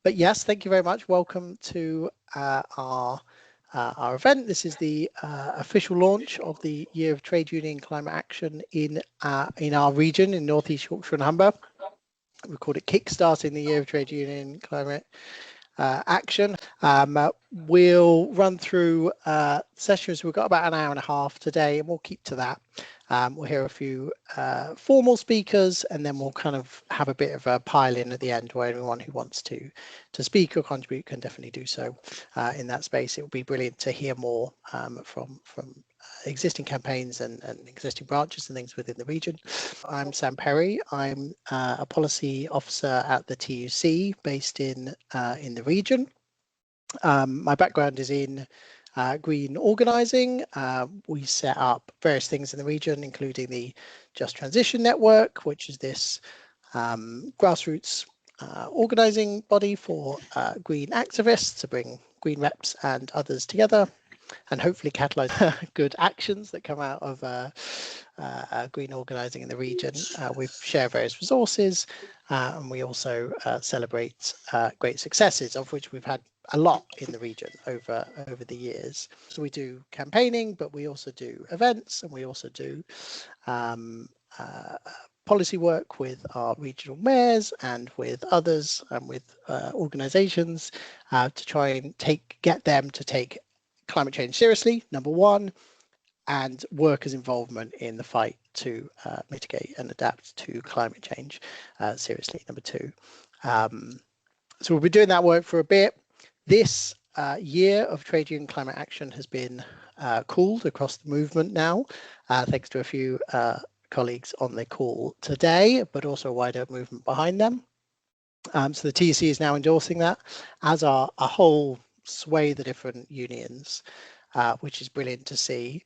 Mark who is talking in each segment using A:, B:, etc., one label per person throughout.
A: But yes, thank you very much. Welcome to our event. This is the official launch of the Year of Trade Union Climate Action in our region in North East Yorkshire and Humber. We called it Kickstarting the Year of Trade Union Climate Action. We'll run through sessions. We've got about an hour and a half today, and we'll keep to that. We'll hear a few formal speakers, and then we'll kind of have a bit of a pile-in at the end where anyone who wants to speak or contribute can definitely do so in that space. It would be brilliant to hear more from existing campaigns and existing branches and things within the region. I'm Sam Perry. I'm a policy officer at the TUC based in the region. My background is in green organising. We set up various things in the region, including the Just Transition Network, which is this grassroots organising body for green activists to bring green reps and others together and hopefully catalyse good actions that come out of green organising in the region. We share various resources and we also celebrate great successes, of which we've had a lot in the region over the years. So we do campaigning, but we also do events, and we also do policy work with our regional mayors and with others and with organisations to try and get them to take climate change seriously, number one, and workers' involvement in the fight to mitigate and adapt to climate change seriously, number two. So we'll be doing that work for a bit. This year of Trade Union Climate Action has been called across the movement now, thanks to a few colleagues on the call today, but also a wider movement behind them. So the TUC is now endorsing that, as are a whole swathe of different unions, which is brilliant to see.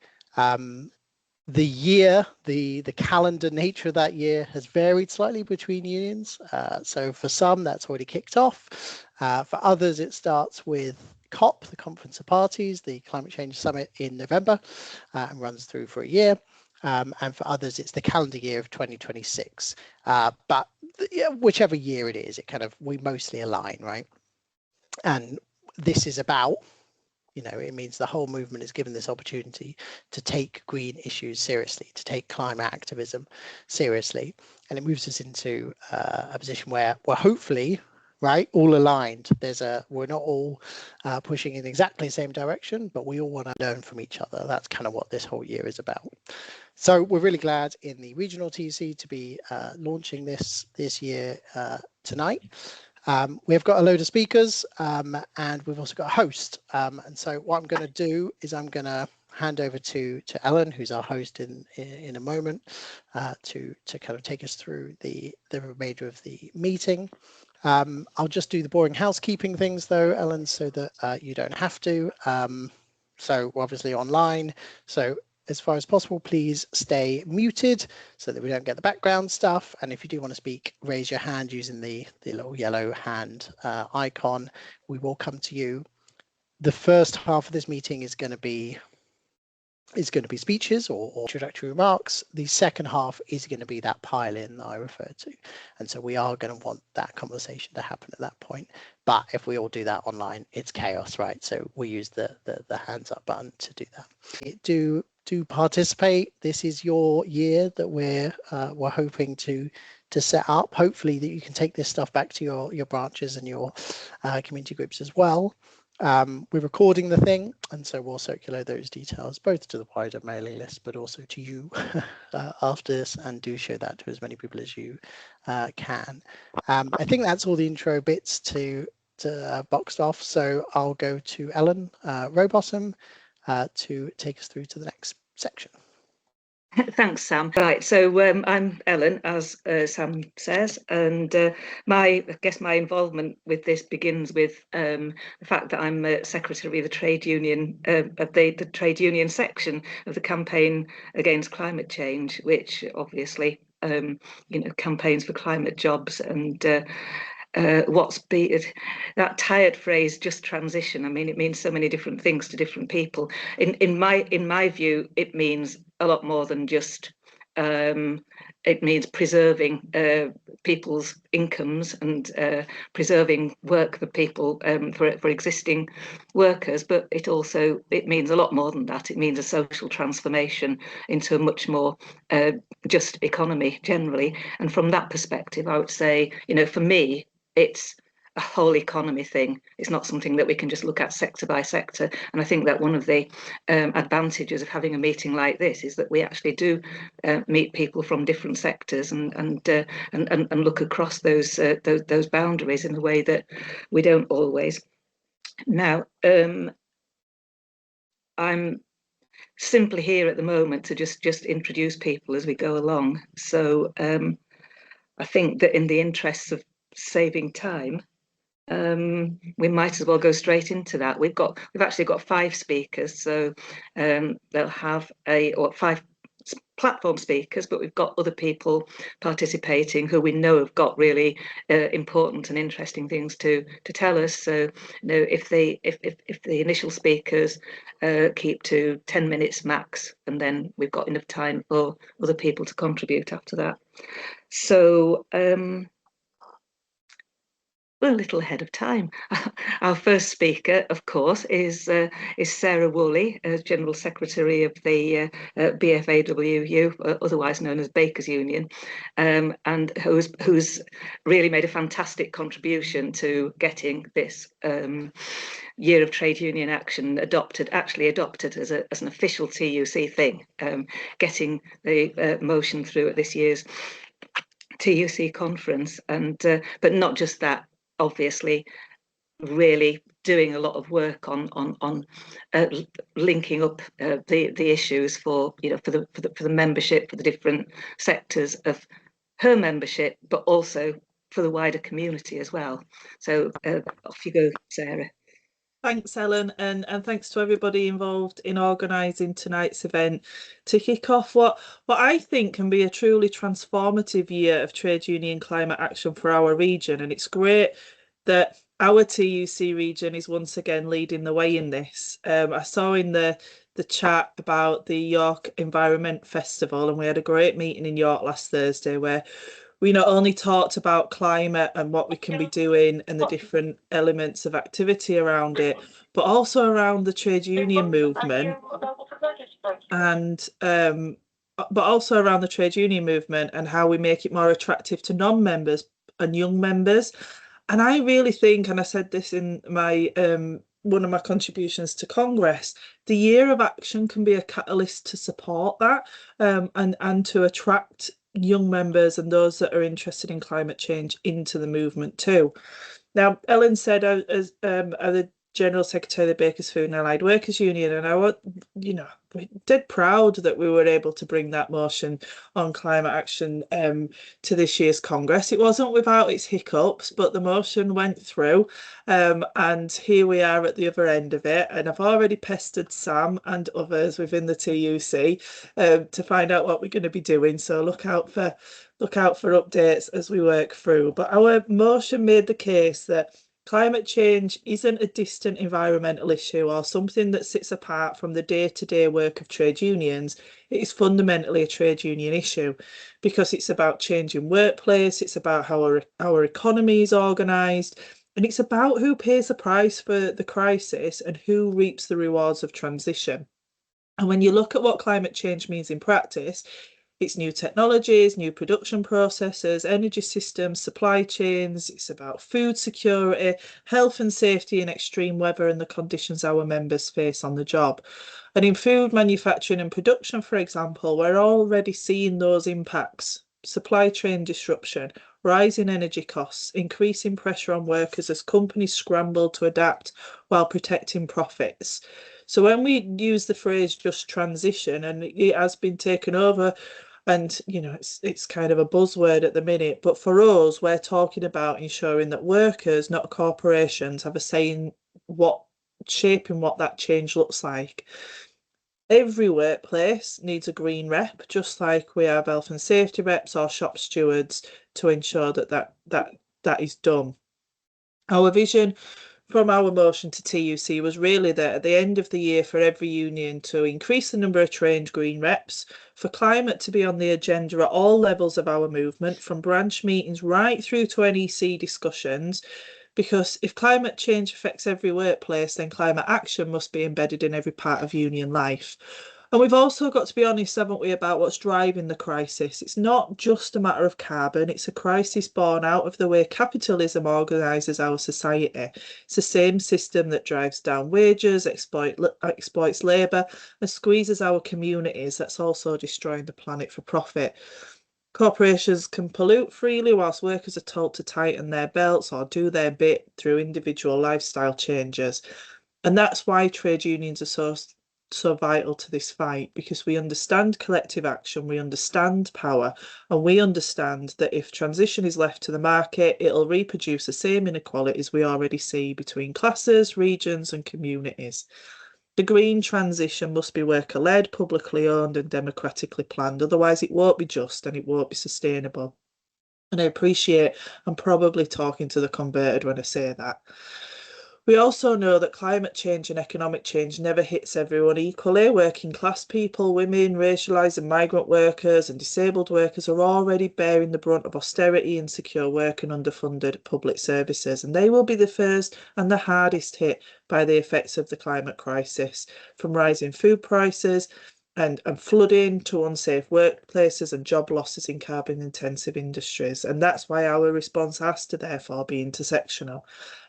A: The year, the calendar nature of that year has varied slightly between unions. So for some, that's already kicked off. For others, it starts with COP, the Conference of Parties, the Climate Change Summit in November, and runs through for a year. And for others, it's the calendar year of 2026. But whichever year it is, we mostly align, right? And this is about, it means the whole movement is given this opportunity to take green issues seriously, to take climate activism seriously. And it moves us into a position where we're hopefully, right, all aligned. We're not all pushing in exactly the same direction, but we all want to learn from each other. That's kind of what this whole year is about. So we're really glad in the regional TUC to be launching this year tonight. We've got a load of speakers and we've also got a host. And so what I'm going to do is I'm going to hand over to Ellen, who's our host in a moment, to kind of take us through the remainder of the meeting. I'll just do the boring housekeeping things though, Ellen, so that you don't have to. So we're obviously online. So as far as possible, please stay muted so that we don't get the background stuff. And if you do want to speak, raise your hand using the little yellow hand icon. We will come to you. The first half of this meeting is going to be speeches or introductory remarks. The second half is going to be that pile-in that I referred to. And so we are going to want that conversation to happen at that point. But if we all do that online, it's chaos, right? So we use the hands up button to do that. Do participate. This is your year that we're hoping to set up. Hopefully that you can take this stuff back to your branches and your community groups as well. We're recording the thing, and so we'll circulate those details both to the wider mailing list, but also to you after this, and do show that to as many people as you can. I think that's all the intro bits to boxed off. So I'll go to Ellen Rowbottom to take us through to the next section.
B: Thanks, Sam. Right, so I'm Ellen, as Sam says, and I guess my involvement with this begins with the fact that I'm secretary of the trade union, of the trade union section of the campaign against climate change, which obviously, campaigns for climate jobs and that tired phrase, just transition. I mean, it means so many different things to different people. In my view, it means a lot more than just it means preserving people's incomes and preserving work for people, for existing workers, but it means a lot more than that. It means a social transformation into a much more just economy generally. And from that perspective, I would say, for me, it's a whole economy thing. It's not something that we can just look at sector by sector. And I think that one of the advantages of having a meeting like this is that we actually do meet people from different sectors and look across those boundaries in a way that we don't always. Now, I'm simply here at the moment to just introduce people as we go along. So I think that in the interests of saving time, we might as well go straight into that. We've actually got 5 speakers, so they'll have 5 platform speakers, but we've got other people participating who we know have got really important and interesting things to tell us. So, if the initial speakers keep to 10 minutes max, and then we've got enough time for other people to contribute after that. So we're a little ahead of time. Our first speaker, of course, is Sarah Woolley, General Secretary of the BFAWU, otherwise known as Bakers Union, and who's really made a fantastic contribution to getting this Year of Trade Union Action adopted as an official TUC thing, getting the motion through at this year's TUC conference, and but not just that. Obviously, really doing a lot of work on linking up the issues for the membership, for the different sectors of her membership, but also for the wider community as well. So off you go, Sarah.
C: Thanks, Ellen, and thanks to everybody involved in organising tonight's event to kick off what I think can be a truly transformative year of trade union climate action for our region. And it's great that our TUC region is once again leading the way in this. I saw in the chat about the York Environment Festival, and we had a great meeting in York last Thursday where we not only talked about climate and what we can be doing and the different elements of activity around it, but also around the trade union movement and and how we make it more attractive to non-members and young members. And I really think, and I said this in my one of my contributions to Congress, the year of action can be a catalyst to support that and to attract young members and those that are interested in climate change into the movement too. Now, Ellen said as the General Secretary of the Bakers Food and Allied Workers Union, and we're dead proud that we were able to bring that motion on climate action to this year's Congress. It wasn't without its hiccups, but the motion went through, and here we are at the other end of it. And I've already pestered Sam and others within the TUC to find out what we're going to be doing. So look out for updates as we work through. But our motion made the case that climate change isn't a distant environmental issue or something that sits apart from the day-to-day work of trade unions. It is fundamentally a trade union issue because it's about changing workplace, it's about how our economy is organised, and it's about who pays the price for the crisis and who reaps the rewards of transition. And when you look at what climate change means in practice, it's new technologies, new production processes, energy systems, supply chains. It's about food security, health and safety in extreme weather and the conditions our members face on the job. And in food manufacturing and production, for example, we're already seeing those impacts. Supply chain disruption, rising energy costs, increasing pressure on workers as companies scramble to adapt while protecting profits. So when we use the phrase just transition, and it has been taken over, and it's kind of a buzzword at the minute, but for us, we're talking about ensuring that workers, not corporations, have a say in shaping what that change looks like. Every workplace needs a green rep, just like we have health and safety reps or shop stewards to ensure that is done. Our vision from our motion to TUC was really that at the end of the year for every union to increase the number of trained green reps, for climate to be on the agenda at all levels of our movement, from branch meetings right through to NEC discussions, because if climate change affects every workplace, then climate action must be embedded in every part of union life. And we've also got to be honest, haven't we, about what's driving the crisis. It's not just a matter of carbon, it's a crisis born out of the way capitalism organises our society. It's the same system that drives down wages, exploits labour and squeezes our communities, that's also destroying the planet for profit. Corporations can pollute freely whilst workers are told to tighten their belts or do their bit through individual lifestyle changes. And that's why trade unions are so vital to this fight, because we understand collective action, we understand power, and we understand that if transition is left to the market, it'll reproduce the same inequalities we already see between classes, regions and communities. The green transition must be worker-led, publicly owned and democratically planned, otherwise it won't be just and it won't be sustainable. And I appreciate I'm probably talking to the converted when I say that. We also know that climate change and economic change never hits everyone equally. Working class people, women, racialised and migrant workers and disabled workers are already bearing the brunt of austerity, insecure work and underfunded public services, and they will be the first and the hardest hit by the effects of the climate crisis, from rising food prices and flooding to unsafe workplaces and job losses in carbon intensive industries. And that's why our response has to therefore be intersectional.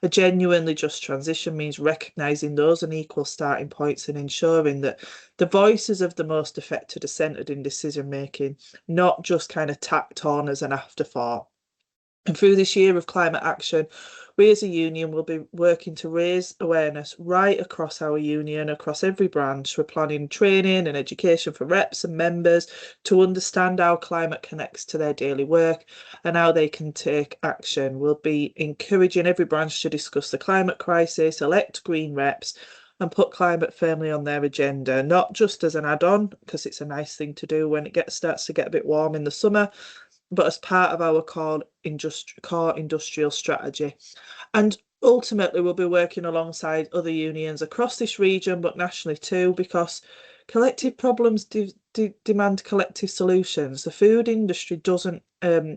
C: A genuinely just transition means recognising those unequal starting points and ensuring that the voices of the most affected are centred in decision making, not just kind of tacked on as an afterthought. And through this year of climate action, we as a union will be working to raise awareness right across our union, across every branch. We're planning training and education for reps and members to understand how climate connects to their daily work and how they can take action. We'll be encouraging every branch to discuss the climate crisis, elect green reps and put climate firmly on their agenda, not just as an add-on, because it's a nice thing to do when it starts to get a bit warm in the summer, but as part of our core industrial strategy. And ultimately, we'll be working alongside other unions across this region, but nationally too, because collective problems demand collective solutions. The food industry doesn't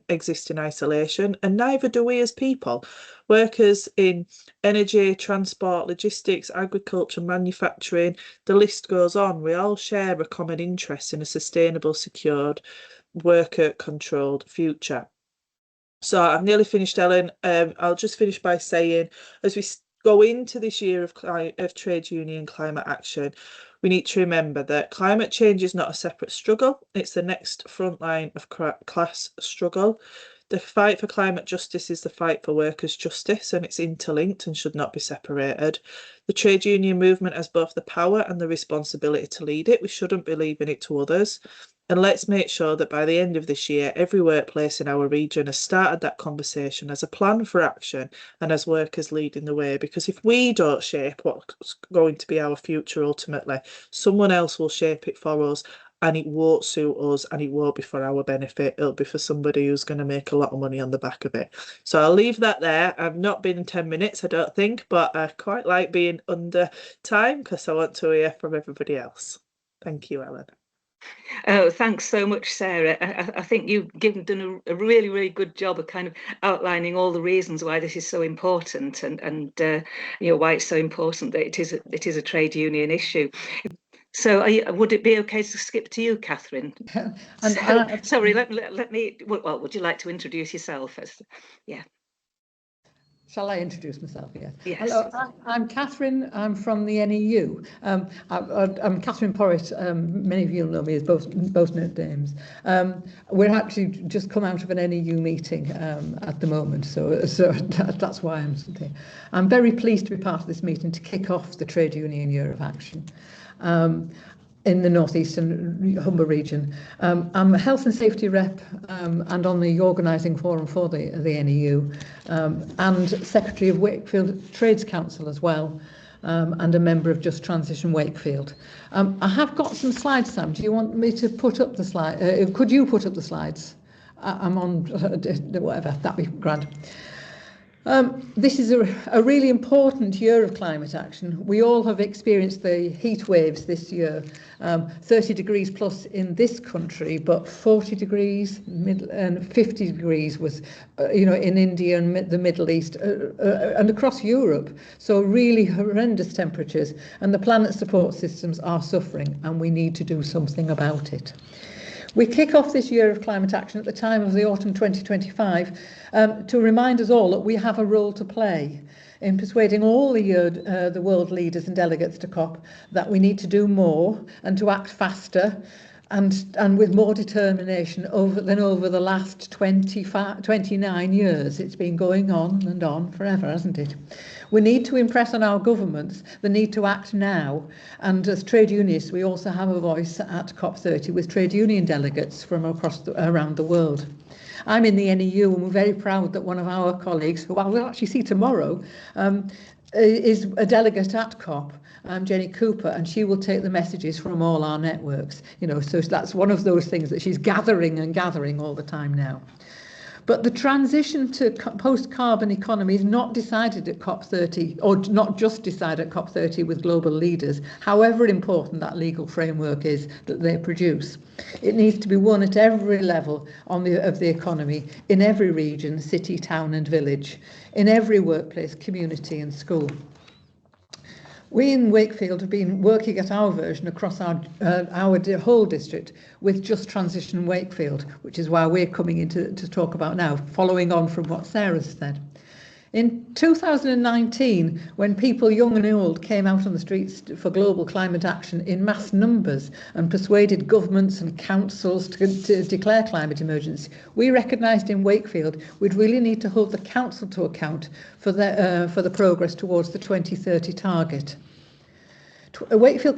C: exist in isolation, and neither do we as people. Workers in energy, transport, logistics, agriculture, manufacturing, the list goes on. We all share a common interest in a sustainable, secured, worker-controlled future. So I've nearly finished, Ellen. I'll just finish by saying, as we go into this year of trade union climate action, we need to remember that climate change is not a separate struggle. It's the next front line of class struggle. The fight for climate justice is the fight for workers' justice, and it's interlinked and should not be separated. The trade union movement has both the power and the responsibility to lead it. We shouldn't be leaving it to others. And let's make sure that by the end of this year, every workplace in our region has started that conversation as a plan for action and as workers leading the way. Because if we don't shape what's going to be our future ultimately, someone else will shape it for us, and it won't suit us and it won't be for our benefit. It'll be for somebody who's going to make a lot of money on the back of it. So I'll leave that there. I've not been 10 minutes, I don't think, but I quite like being under time because I want to hear from everybody else. Thank you, Ellen.
B: Oh, thanks so much, Sarah. I think you've done a really, really good job of kind of outlining all the reasons why this is so important, and you know, why it's so important that it is a trade union issue. So, would it be okay to skip to you, Catherine? Sorry, let me. Well, would you like to introduce yourself? Yeah.
D: Shall I introduce myself? Yes.
B: Yes.
D: Hello, I'm Catherine. I'm from the NEU. I'm Catherine Porritt. Many of you know me as both names. We're actually just come out of an NEU meeting at the moment, so that's why I'm here. I'm very pleased to be part of this meeting to kick off the Trade Union Year of Action. In the northeastern Humber region. I'm a health and safety rep and on the organising forum for the NEU and Secretary of Wakefield Trades Council as well, and a member of Just Transition Wakefield. I have got some slides, Sam. Do you want me to put up the slide? Could you put up the slides? I'm on whatever, that'd be grand. This is a really important year of climate action. We all have experienced the heat waves this year, 30 degrees plus in this country, but 40 degrees and 50 degrees was, in India and the Middle East and across Europe. So really horrendous temperatures, and the planet's support systems are suffering, and we need to do something about it. We kick off this year of climate action at the time of the autumn 2025 to remind us all that we have a role to play in persuading all the world leaders and delegates to COP that we need to do more and to act faster and with more determination than over the last 29 years. It's been going on and on forever, hasn't it? We need to impress on our governments the need to act now, and as trade unionists we also have a voice at COP30 with trade union delegates from around the world. I'm in the NEU and we're very proud that one of our colleagues, who we'll actually see tomorrow, is a delegate at COP, Jenny Cooper, and she will take the messages from all our networks. So that's one of those things that she's gathering all the time now. But the transition to post-carbon economy is not decided at COP30, or not just decided at COP30 with global leaders, however important that legal framework is that they produce. It needs to be won at every level of the economy, in every region, city, town and village, in every workplace, community and school. We in Wakefield have been working at our version across our whole district with Just Transition Wakefield, which is why we're coming in to talk about now, following on from what Sarah said. In 2019, when people young and old came out on the streets for global climate action in mass numbers and persuaded governments and councils to declare climate emergency, we recognised in Wakefield we'd really need to hold the council to account for the progress towards the 2030 target. Wakefield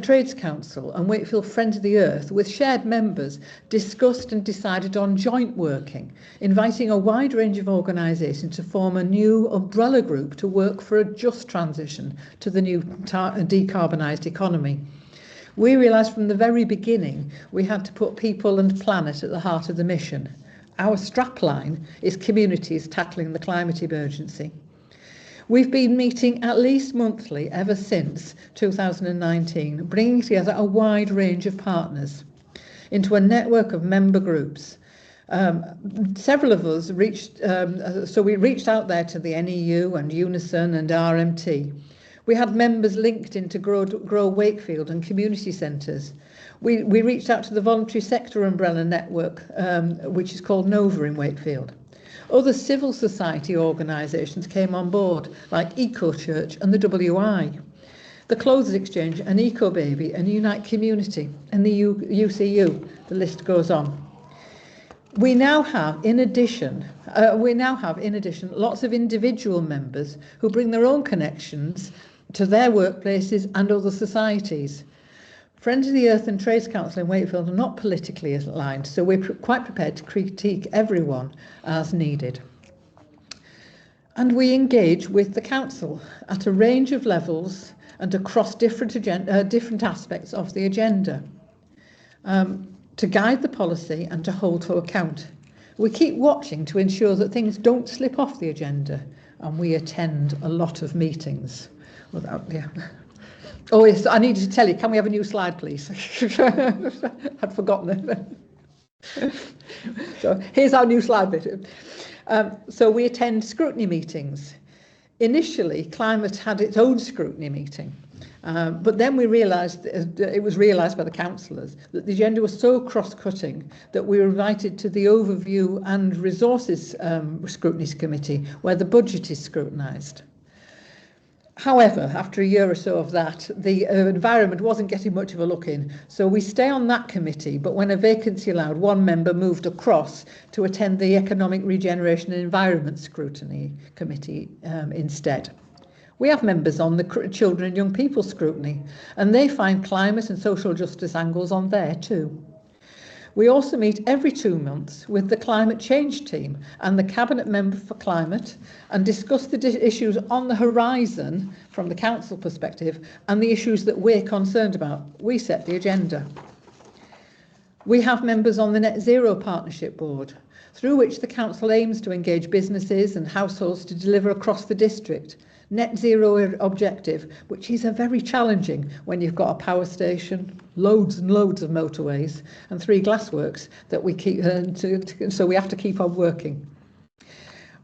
D: Trades Council and Wakefield Friends of the Earth, with shared members, discussed and decided on joint working, inviting a wide range of organisations to form a new umbrella group to work for a just transition to the new decarbonised economy. We realised from the very beginning we had to put people and planet at the heart of the mission. Our strapline is communities tackling the climate emergency. We've been meeting at least monthly ever since 2019, bringing together a wide range of partners into a network of member groups. Several of us reached out there to the NEU and Unison and RMT. We had members linked into Grow Wakefield and community centres. We reached out to the voluntary sector umbrella network, which is called NOVA in Wakefield. Other civil society organisations came on board, like Eco Church and the WI, the Clothes Exchange and Eco Baby and Unite Community and the UCU. The list goes on. We now have, in addition, lots of individual members who bring their own connections to their workplaces and other societies. Friends of the Earth and Trades Council in Wakefield are not politically aligned, so we're quite prepared to critique everyone as needed. And we engage with the Council at a range of levels and across different aspects of the agenda to guide the policy and to hold to account. We keep watching to ensure that things don't slip off the agenda, and we attend a lot of meetings. Oh yes, I needed to tell you, can we have a new slide please? I'd forgotten it. So here's our new slide bit. So we attend scrutiny meetings. Initially, climate had its own scrutiny meeting, but then we realised, it was realised by the councillors, that the agenda was so cross-cutting that we were invited to the Overview and Resources Scrutiny Committee, where the budget is scrutinised. However, after a year or so of that, the environment wasn't getting much of a look in, so we stay on that committee, but when a vacancy allowed, one member moved across to attend the Economic Regeneration and Environment Scrutiny Committee instead. We have members on the Children and Young People Scrutiny, and they find climate and social justice angles on there too. We also meet every 2 months with the climate change team and the Cabinet Member for Climate and discuss the issues on the horizon from the Council perspective and the issues that we're concerned about. We set the agenda. We have members on the Net Zero Partnership Board, through which the council aims to engage businesses and households to deliver across the district net zero objective, which is a very challenging when you've got a power station, loads and loads of motorways, and 3 glassworks that we keep. So we have to keep on working.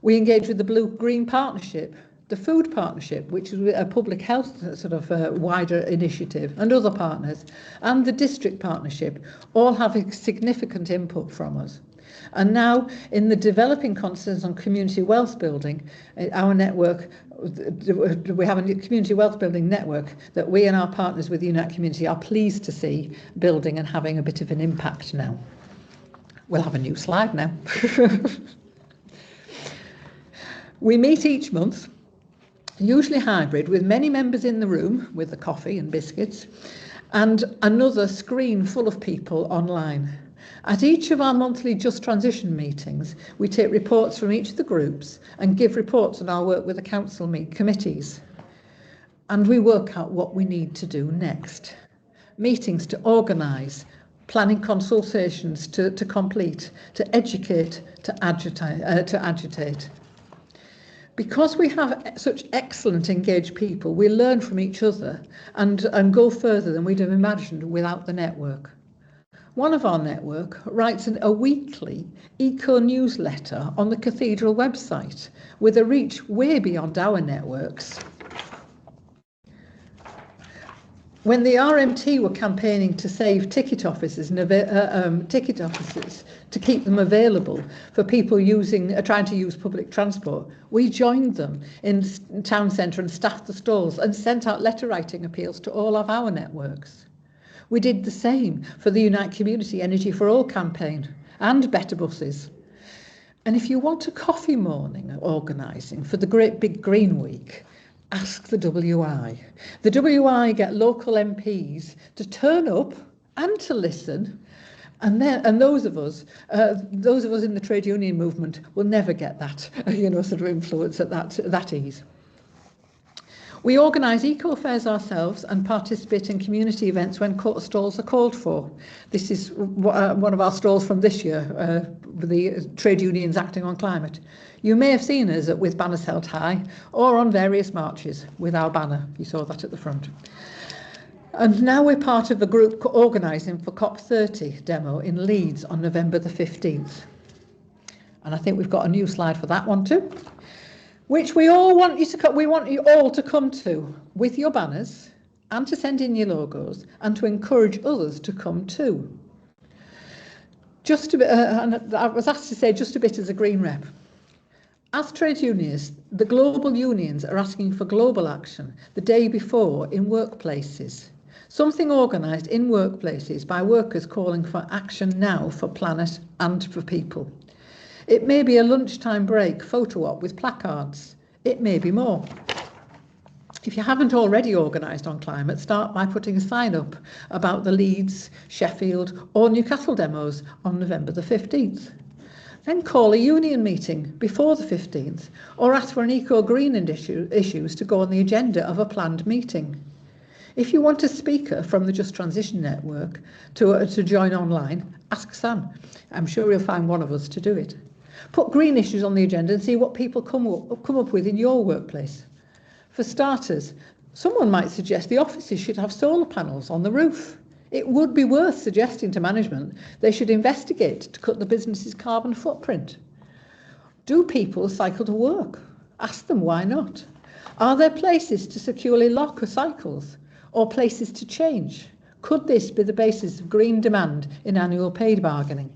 D: We engage with the Blue-Green Partnership, the Food Partnership, which is a public health sort of wider initiative, and other partners, and the District Partnership, all having significant input from us. And now, in the developing concerns on community wealth building, our network, we have a community wealth building network that we and our partners with the Unite Community are pleased to see building and having a bit of an impact now. We'll have a new slide now. We meet each month, usually hybrid, with many members in the room with the coffee and biscuits, and another screen full of people online. At each of our monthly Just Transition meetings, we take reports from each of the groups and give reports on our work with the council committees. And we work out what we need to do next. Meetings to organise, planning consultations to complete, to educate, to agitate. Because we have such excellent engaged people, we learn from each other and go further than we'd have imagined without the network. One of our network writes a weekly eco-newsletter on the Cathedral website with a reach way beyond our networks. When the RMT were campaigning to save ticket offices to keep them available for people trying to use public transport, we joined them in town centre and staffed the stalls and sent out letter writing appeals to all of our networks. We did the same for the Unite Community Energy for All campaign and Better Buses. And if you want a coffee morning organising for the Great Big Green Week, ask the WI. The WI get local MPs to turn up and to listen, and those of us in the trade union movement will never get that, sort of influence at that ease. We organise eco-fairs ourselves and participate in community events when stalls are called for. This is one of our stalls from this year, the trade unions acting on climate. You may have seen us with banners held high or on various marches with our banner. You saw that at the front. And now we're part of a group organising for COP30 demo in Leeds on November the 15th. And I think we've got a new slide for that one too, which we want you all to come to with your banners and to send in your logos and to encourage others to come too. Just a bit, and I was asked to say just a bit as a Green rep. As trade unionists, the global unions are asking for global action the day before in workplaces. Something organised in workplaces by workers calling for action now for planet and for people. It may be a lunchtime break photo op with placards. It may be more. If you haven't already organised on climate, start by putting a sign up about the Leeds, Sheffield or Newcastle demos on November the 15th. Then call a union meeting before the 15th or ask for an eco-green issues to go on the agenda of a planned meeting. If you want a speaker from the Just Transition Network to join online, ask Sam. I'm sure you'll find one of us to do it. Put green issues on the agenda and see what people come up with in your workplace. For starters, someone might suggest the offices should have solar panels on the roof. It would be worth suggesting to management they should investigate to cut the business's carbon footprint. Do people cycle to work? Ask them why not. Are there places to securely lock cycles or places to change? Could this be the basis of green demand in annual pay bargaining?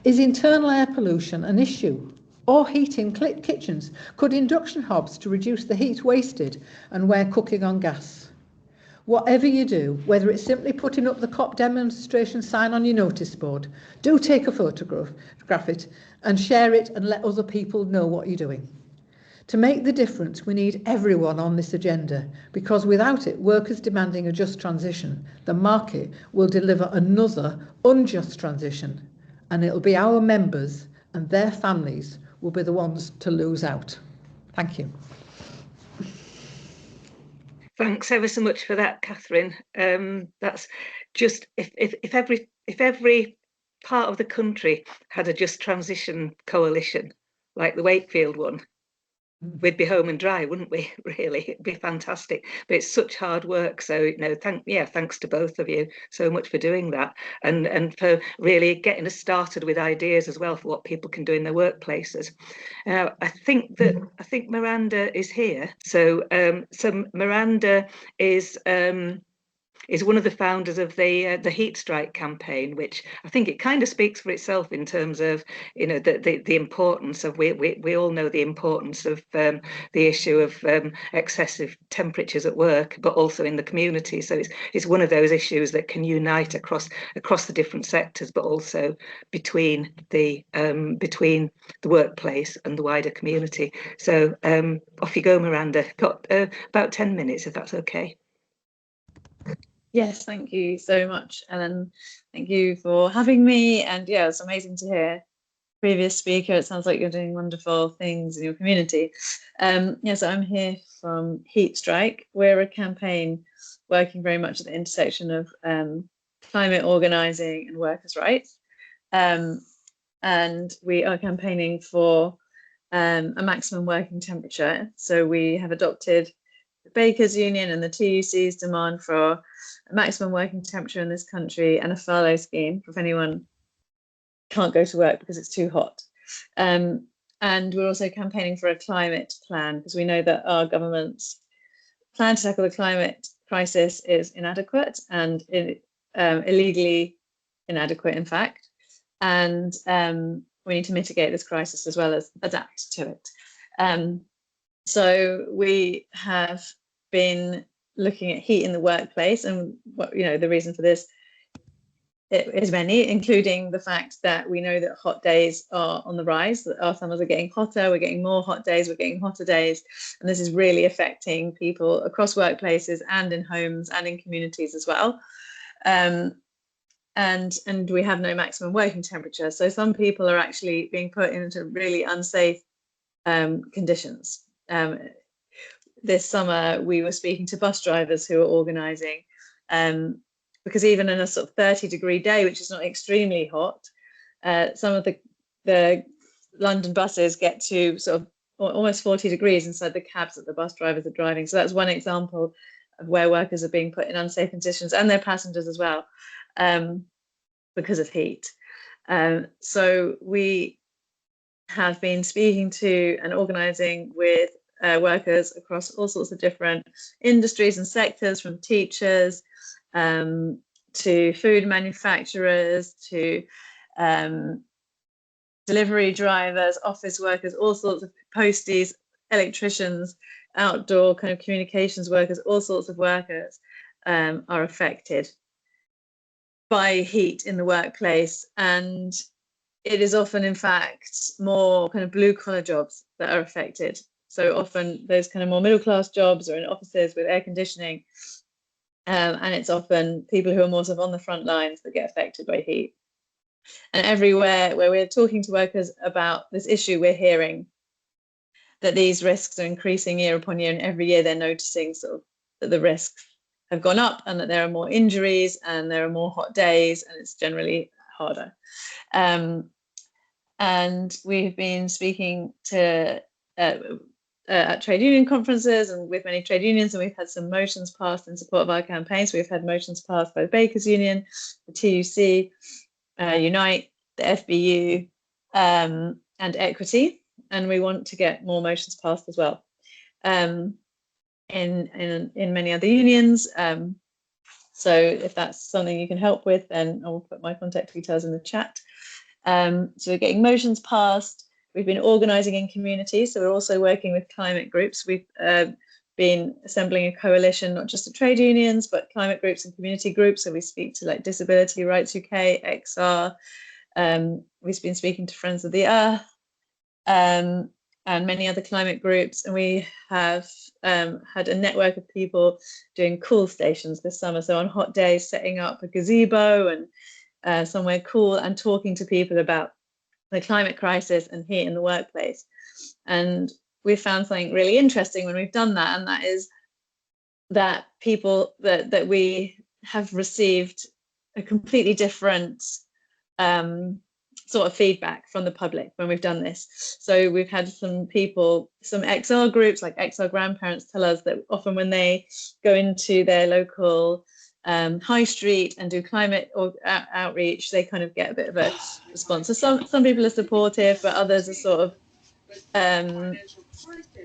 D: Is internal air pollution an issue? Or heat in kitchens? Could induction hobs to reduce the heat wasted and where cooking on gas? Whatever you do, whether it's simply putting up the COP demonstration sign on your notice board, do take a photograph it and share it and let other people know what you're doing. To make the difference, we need everyone on this agenda, because without it, workers demanding a just transition, the market will deliver another unjust transition, and it'll be our members and their families will be the ones to lose out. Thank you. Thanks
B: ever so much for that, Catherine. That's just if if every part of the country had a just transition coalition like the Wakefield one, we'd be home and dry, wouldn't we? Really, it'd be fantastic. But it's such hard work. So, you know, thanks to both of you so much for doing that, and for really getting us started with ideas as well for what people can do in their workplaces. I think Miranda is here. So Miranda is one of the founders of the Heat Strike campaign, which I think it kind of speaks for itself in terms of, you know, the importance of, we all know the importance of the issue of excessive temperatures at work, but also in the community. So it's one of those issues that can unite across the different sectors, but also between the workplace and the wider community. So off you go, Miranda. Got about 10 minutes, if that's okay.
E: Yes, thank you so much, Ellen. Thank you for having me. And yeah, it's amazing to hear previous speaker. It sounds like you're doing wonderful things in your community. Yes, I'm here from Heat Strike. We're a campaign working very much at the intersection of climate organising and workers' rights. And we are campaigning for a maximum working temperature. So we have adopted the Bakers Union and the TUC's demand for a maximum working temperature in this country and a furlough scheme for if anyone can't go to work because it's too hot. And we're also campaigning for a climate plan, because we know that our government's plan to tackle the climate crisis is inadequate and illegally inadequate, in fact. And we need to mitigate this crisis as well as adapt to it. So we have been looking at heat in the workplace, and the reason for this is many, including the fact that we know that hot days are on the rise, that our summers are getting hotter, we're getting more hot days, we're getting hotter days, and this is really affecting people across workplaces and in homes and in communities as well. And we have no maximum working temperature, so some people are actually being put into really unsafe conditions. This summer we were speaking to bus drivers who are organising, because even in a sort of 30-degree day, which is not extremely hot, some of the London buses get to sort of almost 40 degrees inside the cabs that the bus drivers are driving. So that's one example of where workers are being put in unsafe conditions, and their passengers as well, because of heat. So we have been speaking to and organising with workers across all sorts of different industries and sectors, from teachers to food manufacturers to delivery drivers, office workers, all sorts of posties, electricians, outdoor kind of communications workers, all sorts of workers are affected by heat in the workplace. And it is often, in fact, more kind of blue collar jobs that are affected. So often those kind of more middle class jobs are in offices with air conditioning. And it's often people who are more sort of on the front lines that get affected by heat. And everywhere where we're talking to workers about this issue, we're hearing that these risks are increasing year upon year, and every year they're noticing sort of that the risks have gone up and that there are more injuries and there are more hot days, and it's generally harder. And we've been speaking to at trade union conferences and with many trade unions, and we've had some motions passed in support of our campaign. So we've had motions passed by the Bakers Union, the TUC, Unite, the FBU, and Equity, and we want to get more motions passed as well in many other unions. So if that's something you can help with, then I'll put my contact details in the chat. So we're getting motions passed. We've been organising in communities, so we're also working with climate groups. We've been assembling a coalition, not just of trade unions, but climate groups and community groups. So we speak to like Disability Rights UK, XR. We've been speaking to Friends of the Earth and many other climate groups. And we have had a network of people doing cool stations this summer. So on hot days, setting up a gazebo and somewhere cool and talking to people about the climate crisis and heat in the workplace. And we found something really interesting when we've done that, and that is that people that we have received a completely different sort of feedback from the public when we've done this. So we've had some people, some XR groups like XR grandparents tell us that often when they go into their local high street and do climate or outreach, they kind of get a bit of a response. So some people are supportive, but others are sort of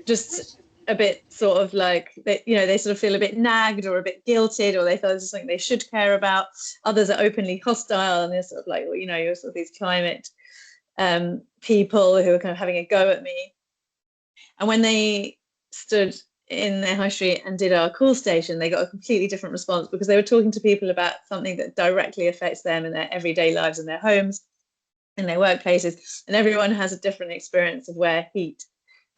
E: just a bit sort of like, they sort of feel a bit nagged or a bit guilted, or they feel this is something they should care about. Others are openly hostile, and they're sort of like, well, you're sort of these climate people who are kind of having a go at me. And when they stood in their high street and did our call station, they got a completely different response, because they were talking to people about something that directly affects them in their everyday lives, in their homes, in their workplaces. And everyone has a different experience of where heat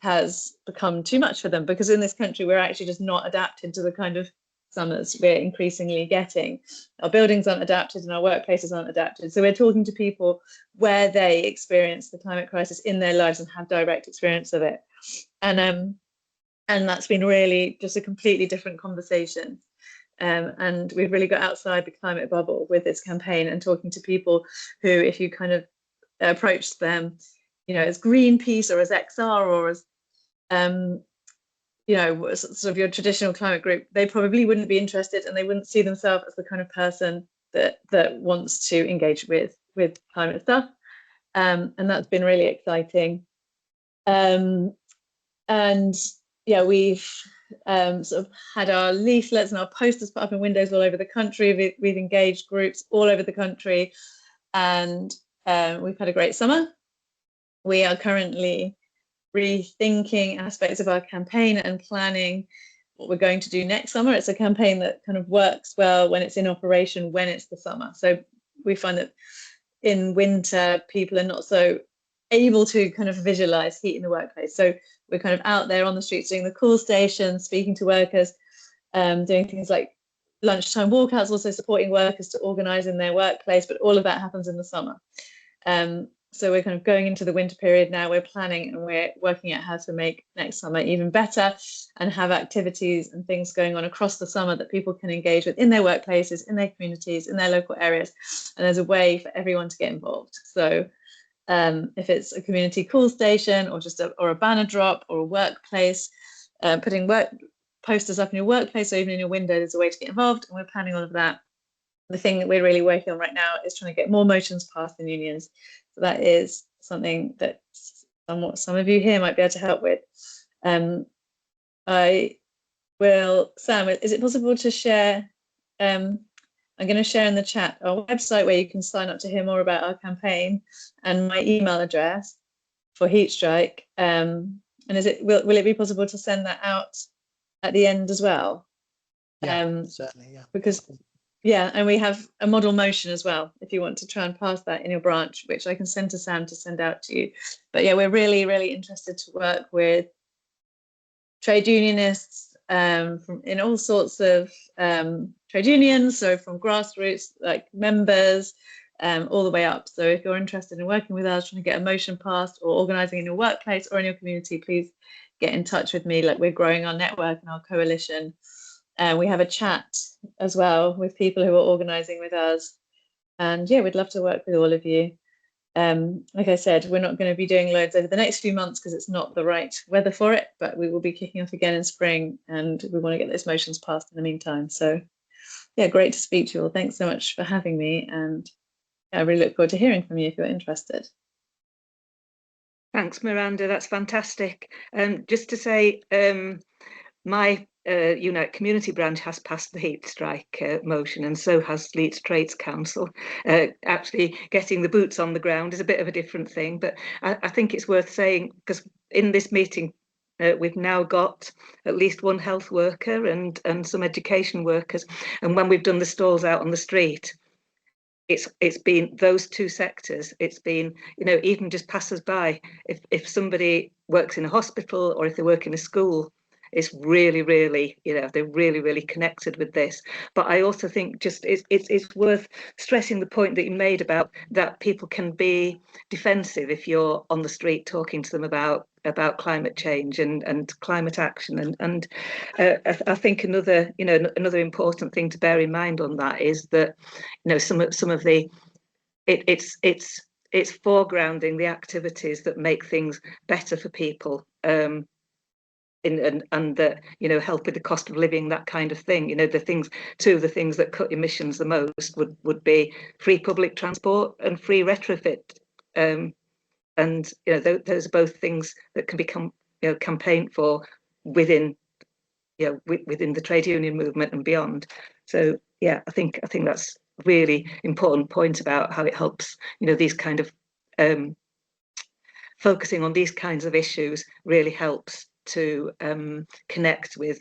E: has become too much for them, because in this country we're actually just not adapted to the kind of summers we're increasingly getting. Our buildings aren't adapted and our workplaces aren't adapted. So we're talking to people where they experience the climate crisis in their lives and have direct experience of it. And that's been really just a completely different conversation. And we've really got outside the climate bubble with this campaign, and talking to people who, if you kind of approached them, as Greenpeace or as XR or as sort of your traditional climate group, they probably wouldn't be interested, and they wouldn't see themselves as the kind of person that wants to engage with climate stuff. And that's been really exciting. And yeah, we've sort of had our leaflets and our posters put up in windows all over the country. We've engaged groups all over the country, and we've had a great summer. We are currently rethinking aspects of our campaign and planning what we're going to do next summer. It's a campaign that kind of works well when it's in operation, when it's the summer. So we find that in winter, people are not so able to kind of visualize heat in the workplace. So we're kind of out there on the streets doing the call stations, speaking to workers, doing things like lunchtime walkouts, also supporting workers to organize in their workplace, but all of that happens in the summer. So we're kind of going into the winter period now. We're planning and we're working out how to make next summer even better, and have activities and things going on across the summer that people can engage with in their workplaces, in their communities, in their local areas. And there's a way for everyone to get involved. So if it's a community call station, or just a banner drop, or a workplace, putting posters up in your workplace or even in your window, there's a way to get involved, and we're planning all of that. The thing that we're really working on right now is trying to get more motions passed in unions. So that is something that some of you here might be able to help with. I will, Sam, is it possible to share? I'm going to share in the chat our website where you can sign up to hear more about our campaign, and my email address for Heat Strike. And will it be possible to send that out at the end as well?
A: Yeah, certainly, yeah.
E: Because yeah, and we have a model motion as well, if you want to try and pass that in your branch, which I can send to Sam to send out to you. But yeah, we're really, really interested to work with trade unionists in all sorts of trade unions, so from grassroots, like members, all the way up. So if you're interested in working with us, trying to get a motion passed, or organising in your workplace or in your community, please get in touch with me. Like, we're growing our network and our coalition. We have a chat as well with people who are organising with us. And yeah, we'd love to work with all of you. Like I said, we're not going to be doing loads over the next few months because it's not the right weather for it, but we will be kicking off again in spring, and we want to get those motions passed in the meantime. So yeah, great to speak to you all. Thanks so much for having me, and I really look forward to hearing from you if you're interested.
B: Thanks, Miranda, that's fantastic. Just to say, my community branch has passed the heat strike motion, and so has Leeds Trades Council. Actually getting the boots on the ground is a bit of a different thing, but I think it's worth saying, because in this meeting we've now got at least one health worker and some education workers, and when we've done the stalls out on the street, it's been those two sectors. It's been, even just passers by. If somebody works in a hospital or if they work in a school, is really, really, they're really, really connected with this. But I also think just it's worth stressing the point that you made about that people can be defensive if you're on the street talking to them about climate change and climate action. And I think another important thing to bear in mind on that is that some of the it's foregrounding the activities that make things better for people, and that help with the cost of living, that kind of thing. Two of the things that cut emissions the most would be free public transport and free retrofit, and those are both things that can become campaigned for within within the trade union movement and beyond. So yeah, I think that's a really important point about how it helps these kind of focusing on these kinds of issues really helps to connect with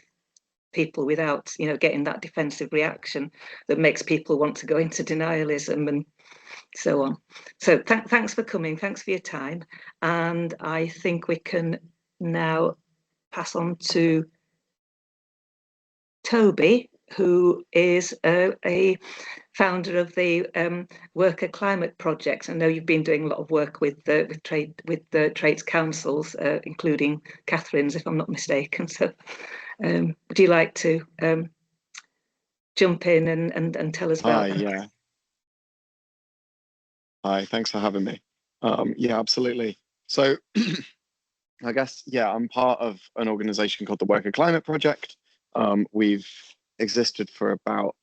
B: people without getting that defensive reaction that makes people want to go into denialism and so on. So thanks for coming, thanks for your time, and I think we can now pass on to Toby, who is a founder of the Worker Climate Project. I know you've been doing a lot of work with the trades councils, including Catherine's, if I'm not mistaken. So, would you like to jump in and tell us about that?
F: Yeah. Hi, thanks for having me. Yeah, absolutely. So, I guess, yeah, I'm part of an organization called the Worker Climate Project. We've existed for about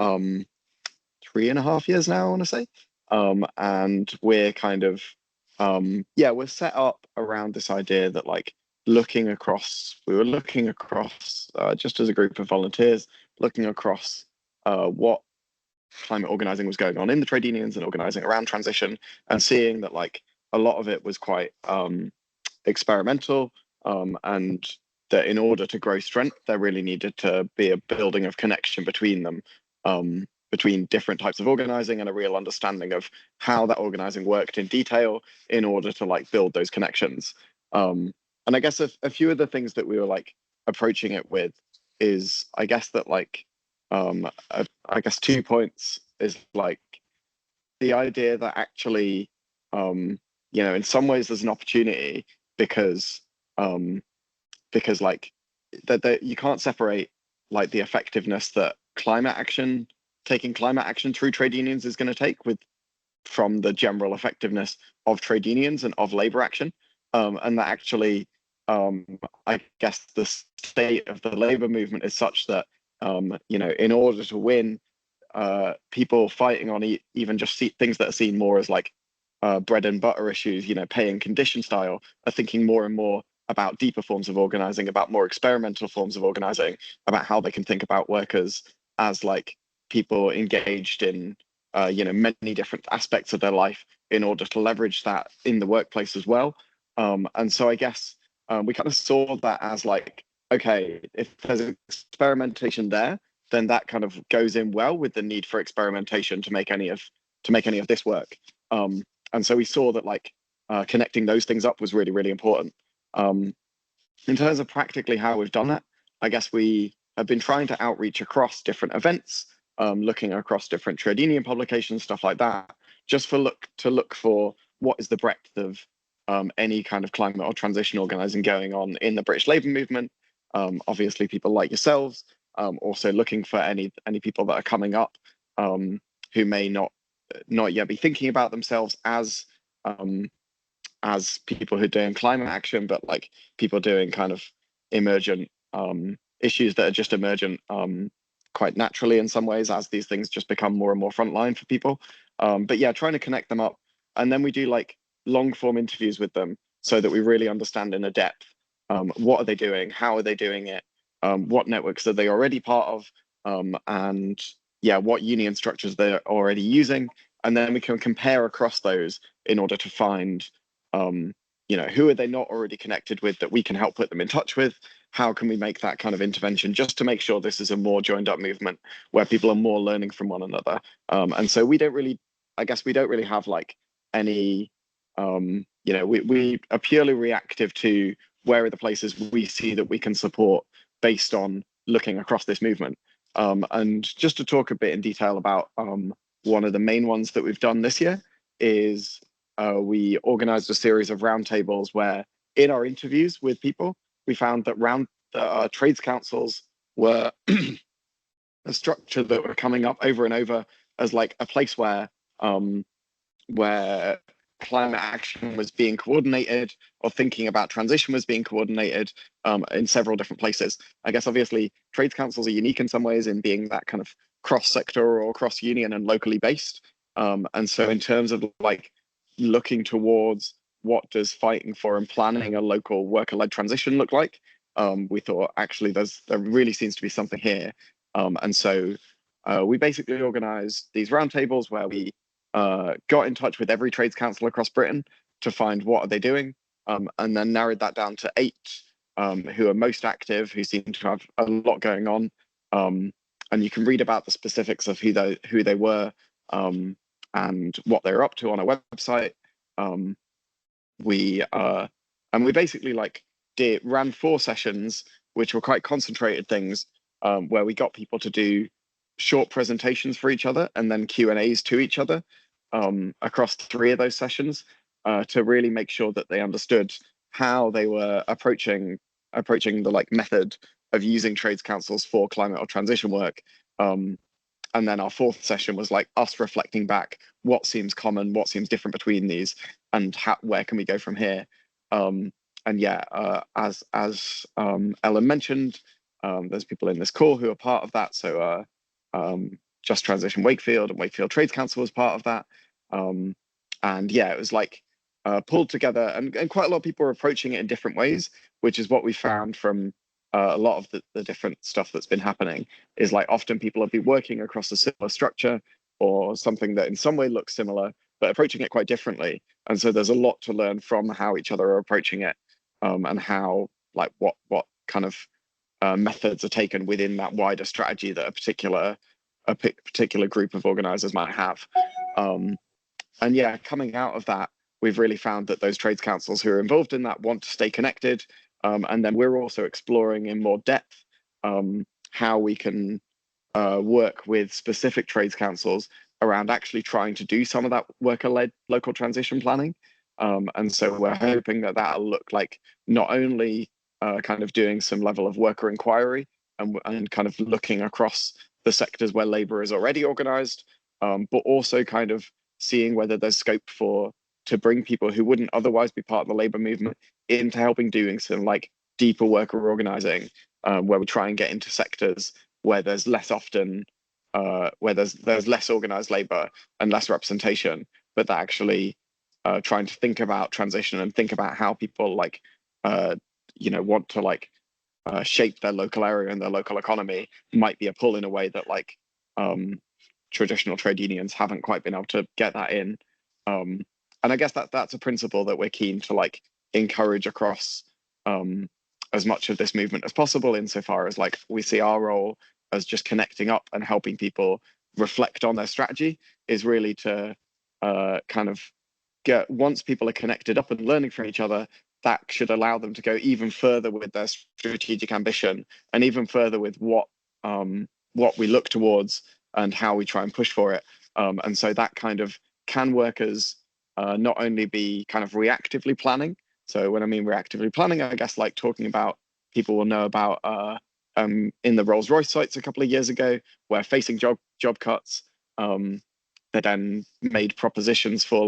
F: 3.5 years now, I want to say. And we're kind of, we're set up around this idea that we were looking across just as a group of volunteers, looking across what climate organizing was going on in the trade unions and organizing around transition, and seeing that a lot of it was quite experimental, and that in order to grow strength, there really needed to be a building of connection between them, between different types of organizing, and a real understanding of how that organizing worked in detail in order to build those connections. And I guess a few of the things that we were approaching it with is, I guess that I guess 2 points is the idea that actually, in some ways there's an opportunity because that you can't separate the effectiveness that taking climate action through trade unions is going to take from the general effectiveness of trade unions and of labor action, and that actually I guess the state of the labor movement is such that in order to win, people fighting on even just things that are seen more as bread and butter issues, pay and condition style, are thinking more and more about deeper forms of organizing, about more experimental forms of organizing, about how they can think about workers as people engaged in many different aspects of their life in order to leverage that in the workplace as well. And so I guess we kind of saw that as okay, if there's experimentation there, then that kind of goes in well with the need for experimentation to make any of this work. And so we saw that connecting those things up was really, really important. In terms of practically how we've done that, I guess we have been trying to outreach across different events, looking across different trade union publications, stuff like that, just to look for what is the breadth of any kind of climate or transition organizing going on in the British labour movement. Obviously, people like yourselves, also looking for any people that are coming up who may not yet be thinking about themselves as people who are doing climate action, but people doing kind of emergent issues that are just emergent quite naturally in some ways as these things just become more and more frontline for people. But yeah, trying to connect them up. And then we do long form interviews with them so that we really understand in a depth what are they doing, how are they doing it, what networks are they already part of, and yeah, what union structures they're already using. And then we can compare across those in order to find who are they not already connected with that we can help put them in touch with. How can we make that kind of intervention just to make sure this is a more joined up movement where people are more learning from one another. And so we don't really have any, we are purely reactive to where are the places we see that we can support based on looking across this movement. And just to talk a bit in detail about one of the main ones that we've done this year is we organized a series of roundtables where in our interviews with people, we found that trades councils were a structure that were coming up over and over as like a place where climate action was being coordinated, or thinking about transition was being coordinated in several different places. I guess obviously trades councils are unique in some ways in being that kind of cross-sector or cross-union and locally based. And so in terms of like looking towards what does fighting for and planning a local worker-led transition look like, we thought actually there really seems to be something here. And so we basically organized these roundtables where we got in touch with every trades council across Britain to find what are they doing, and then narrowed that down to 8 who are most active, who seem to have a lot going on. And you can read about the specifics of who they were and what they're up to on our website. We basically ran 4 sessions, which were quite concentrated things, where we got people to do short presentations for each other and then Q&As to each other across 3 of those sessions to really make sure that they understood how they were approaching the method of using trades councils for climate or transition work. And then our 4th session was like us reflecting back what seems common, what seems different between these, and where can we go from here. And yeah, as Ellen mentioned, there's people in this call who are part of that. So Just Transition Wakefield and Wakefield Trades Council was part of that. And yeah, it was like pulled together, and quite a lot of people are approaching it in different ways, which is what we found from a lot of the different stuff that's been happening, is like often people have been working across a similar structure or something that in some way looks similar, but approaching it quite differently. And so there's a lot to learn from how each other are approaching it, and how what kind of methods are taken within that wider strategy that a particular group of organizers might have. And yeah, coming out of that, we've really found that those trades councils who are involved in that want to stay connected. And then we're also exploring in more depth how we can work with specific trades councils around actually trying to do some of that worker-led local transition planning. And so we're hoping that that'll look like not only kind of doing some level of worker inquiry and kind of looking across the sectors where labour is already organised, but also kind of seeing whether there's scope to bring people who wouldn't otherwise be part of the labour movement into helping doing some like deeper worker organising, where we try and get into sectors where there's less often where there's less organised labour and less representation, but that actually trying to think about transition and think about how people want to shape their local area and their local economy might be a pull in a way that traditional trade unions haven't quite been able to get that in. And I guess that's a principle that we're keen to encourage across as much of this movement as possible, insofar as we see our role as just connecting up and helping people reflect on their strategy, is really to kind of once people are connected up and learning from each other, that should allow them to go even further with their strategic ambition and even further with what we look towards and how we try and push for it. And so that kind of can work as not only be kind of reactively planning. So when I mean reactively planning, I guess talking about, people will know about in the Rolls-Royce sites a couple of years ago, where facing job cuts, they then made propositions for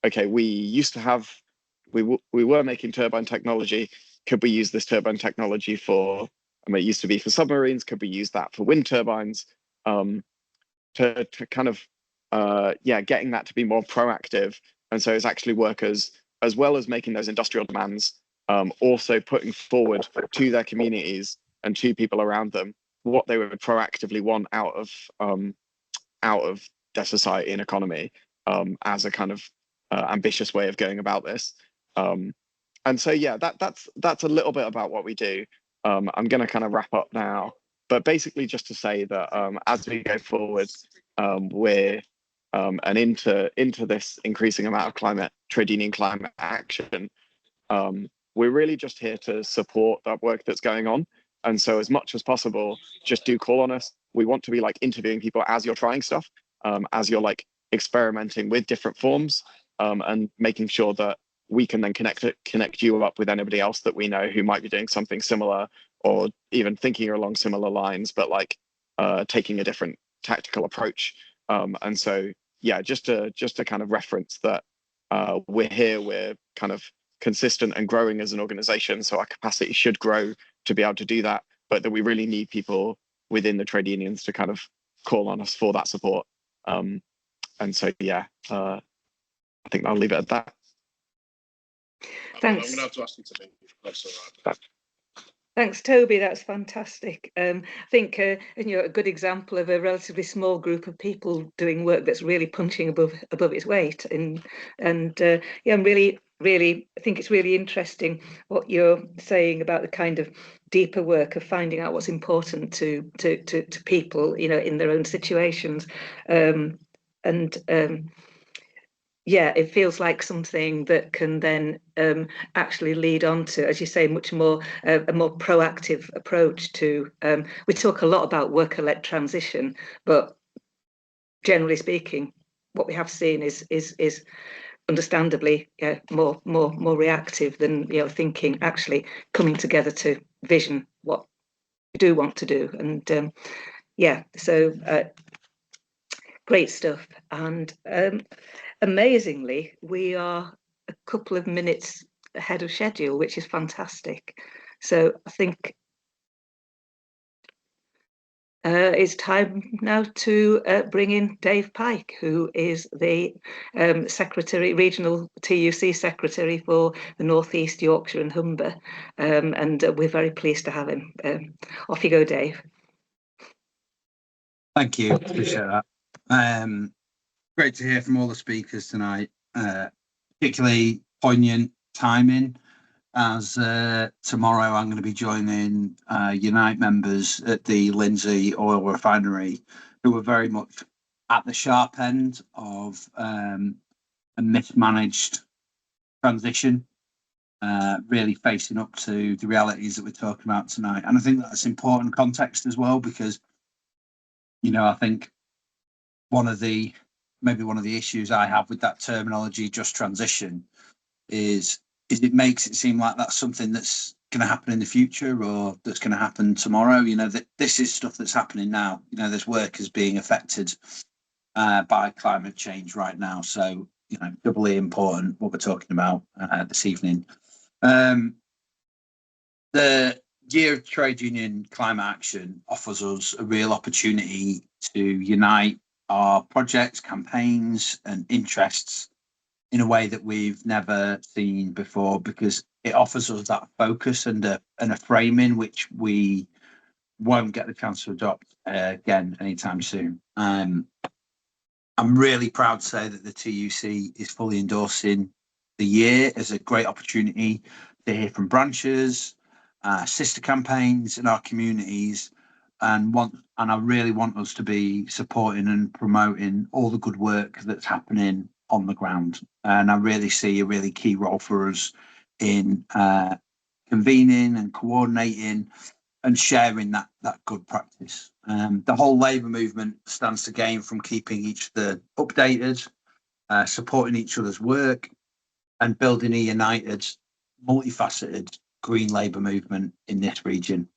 F: okay, we used to have, we were making turbine technology. Could we use this turbine technology for, it used to be for submarines, could we use that for wind turbines? To kind of, getting that to be more proactive. And so it's actually workers, as well as making those industrial demands, also putting forward to their communities and to people around them what they would proactively want out of their society and economy, as a kind of ambitious way of going about this. And so yeah, that's a little bit about what we do. I'm going to kind of wrap up now, but basically just to say that as we go forward, we're and into this increasing amount of trade union climate action, we're really just here to support that work that's going on. And so as much as possible, just do call on us. We want to be like interviewing people as you're trying stuff, as you're like experimenting with different forms, and making sure that we can then connect you up with anybody else that we know who might be doing something similar, or even thinking along similar lines, but like taking a different tactical approach. And so, yeah, just to kind of reference that we're here, we're kind of consistent and growing as an organization, so our capacity should grow to be able to do that, but that we really need people within the trade unions to kind of call on us for that support. And so, yeah, I think I'll leave it at that.
B: Thanks.
G: I'm going to have to ask you to leave. That's all right.
B: Thanks, Toby. That's fantastic. I think a good example of a relatively small group of people doing work that's really punching above its weight. Yeah, I'm really I think it's really interesting what you're saying about the kind of deeper work of finding out what's important to people, in their own situations, yeah, it feels like something that can then actually lead on to, as you say, much more a more proactive approach to. We talk a lot about worker-led transition, but generally speaking, what we have seen is understandably more reactive than thinking, actually coming together to vision what we do want to do. And yeah, so great stuff. And amazingly, we are a couple of minutes ahead of schedule, which is fantastic. So I think it's time now to bring in Dave Pike, who is the regional TUC secretary for the North East, Yorkshire and Humber. And we're very pleased to have him. Off you go, Dave.
H: Thank you, appreciate that. Great to hear from all the speakers tonight, particularly poignant timing, as tomorrow I'm going to be joining Unite members at the Lindsey oil refinery, who are very much at the sharp end of a mismanaged transition, really facing up to the realities that we're talking about tonight. And I think that's important context as well, because, I think maybe one of the issues I have with that terminology, just transition, is it makes it seem like that's something that's going to happen in the future, or that's going to happen tomorrow. That this is stuff that's happening now. There's workers being affected by climate change right now. So, doubly important what we're talking about this evening. The Year of Trade Union Climate Action offers us a real opportunity to unite our projects, campaigns and interests in a way that we've never seen before, because it offers us that focus and a framing which we won't get the chance to adopt again anytime soon. I'm really proud to say that the TUC is fully endorsing the year as a great opportunity to hear from branches, sister campaigns in our communities, and I really want us to be supporting and promoting all the good work that's happening on the ground. And I really see a really key role for us in convening and coordinating and sharing that good practice. The whole labour movement stands to gain from keeping each other updated, supporting each other's work, and building a united, multifaceted green labour movement in this region.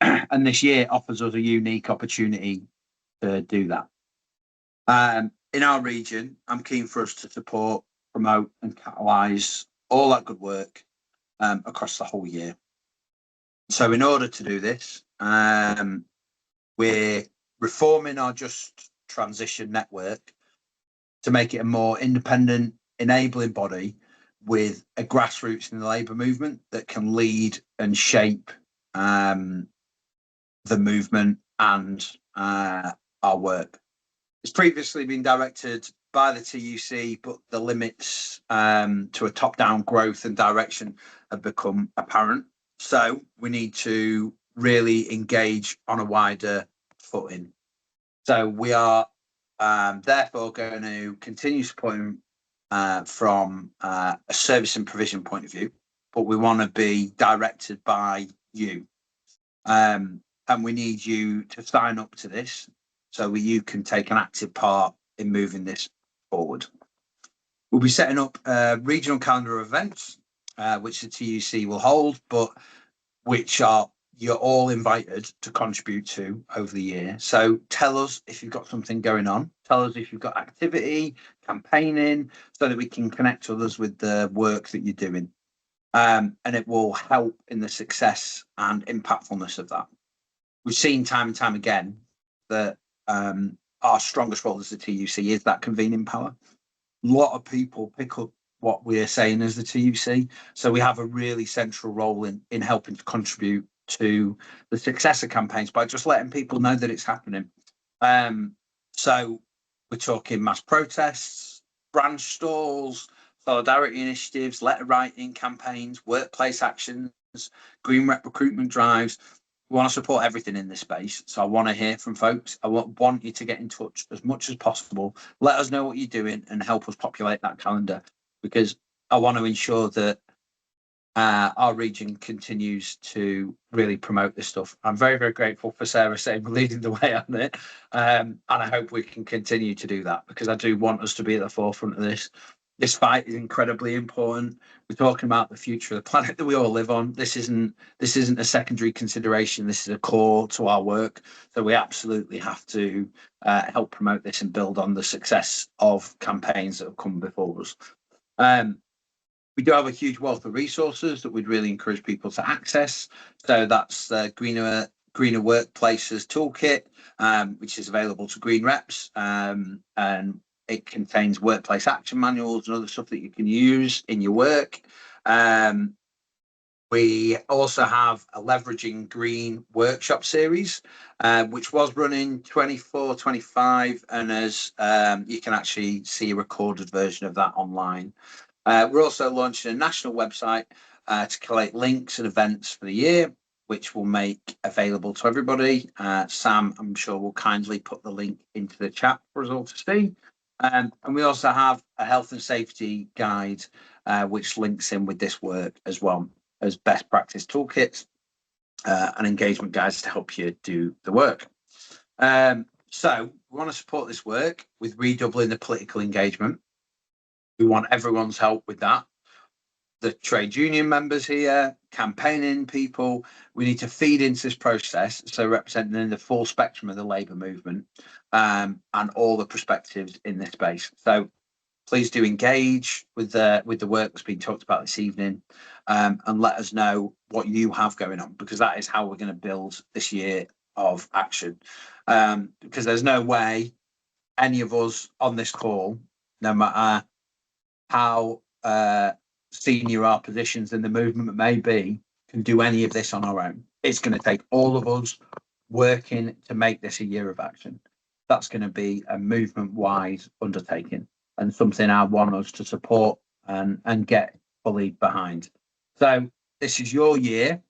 H: And this year offers us a unique opportunity to do that. In our region, I'm keen for us to support, promote and catalyse all that good work across the whole year. So in order to do this, we're reforming our Just Transition network to make it a more independent, enabling body with a grassroots in the labour movement that can lead and shape the movement and our work. It's previously been directed by the TUC, but the limits to a top-down growth and direction have become apparent. So we need to really engage on a wider footing. So we are therefore going to continue supporting from a service and provision point of view. but we want to be directed by you. And we need you to sign up to this so you can take an active part in moving this forward. We'll be setting up a regional calendar of events, which the TUC will hold, but which you're all invited to contribute to over the year. So tell us if you've got something going on. Tell us if you've got activity, campaigning, so that we can connect others with the work that you're doing. And it will help in the success and impactfulness of that. We've seen time and time again that our strongest role as the TUC is that convening power. A lot of people pick up what we're saying as the TUC, so we have a really central role in helping to contribute to the success of campaigns by just letting people know that it's happening. So we're talking mass protests, branch stalls, solidarity initiatives, letter writing campaigns, workplace actions, green rep recruitment drives. We want to support everything in this space. So I want to hear from folks. I want you to get in touch as much as possible. Let us know what you're doing and help us populate that calendar, because I want to ensure that our region continues to really promote this stuff. I'm very, very grateful for Sarah saying we're leading the way on it. And I hope we can continue to do that, because I do want us to be at the forefront of this. This fight is incredibly important. We're talking about the future of the planet that we all live on. This isn't a secondary consideration. This is a core to our work. So we absolutely have to help promote this and build on the success of campaigns that have come before us. We do have a huge wealth of resources that we'd really encourage people to access. So that's the Greener Workplaces Toolkit, which is available to Green Reps, and it contains workplace action manuals and other stuff that you can use in your work. We also have a Leveraging Green workshop series, which was running 24-25, and as you can actually see a recorded version of that online. We're also launching a national website to collate links and events for the year, which we'll make available to everybody. Sam, I'm sure, will kindly put the link into the chat for us all to see. And we also have a health and safety guide, which links in with this work, as well as best practice toolkits and engagement guides to help you do the work. So we want to support this work with redoubling the political engagement. We want everyone's help with that. The trade union members here, campaigning people, we need to feed into this process, so representing the full spectrum of the labour movement and all the perspectives in this space. So please do engage with the work that's been talked about this evening, and let us know what you have going on, because that is how we're going to build this year of action. Because there's no way any of us on this call, no matter how senior our positions in the movement may be, can do any of this on our own. It's going to take all of us working to make this a year of action. That's going to be a movement-wide undertaking, and something I want us to support and get fully behind. So this is your year,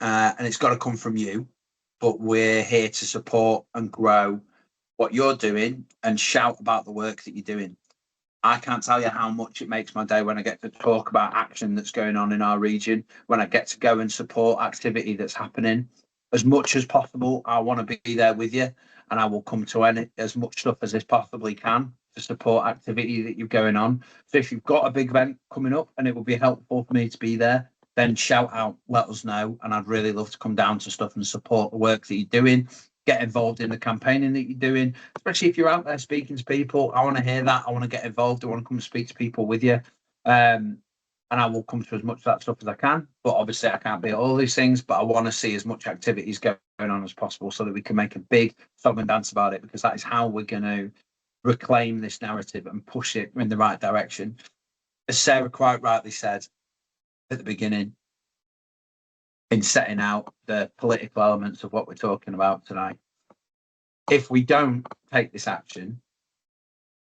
H: and it's got to come from you, but we're here to support and grow what you're doing and shout about the work that you're doing. I can't tell you how much it makes my day when I get to talk about action that's going on in our region, when I get to go and support activity that's happening. As much as possible, I want to be there with you, and I will come to as much stuff as I possibly can to support activity that you're going on. So if you've got a big event coming up and it would be helpful for me to be there, then shout out, let us know, and I'd really love to come down to stuff and support the work that you're doing. Get involved in the campaigning that you're doing, especially if you're out there speaking to people. I want to hear that. I want to get involved. I want to come and speak to people with you. And I will come to as much of that stuff as I can. But obviously I can't be at all these things, but I want to see as much activities going on as possible so that we can make a big song and dance about it, because that is how we're going to reclaim this narrative and push it in the right direction. As Sarah quite rightly said at the beginning, in setting out the political elements of what we're talking about tonight, if we don't take this action,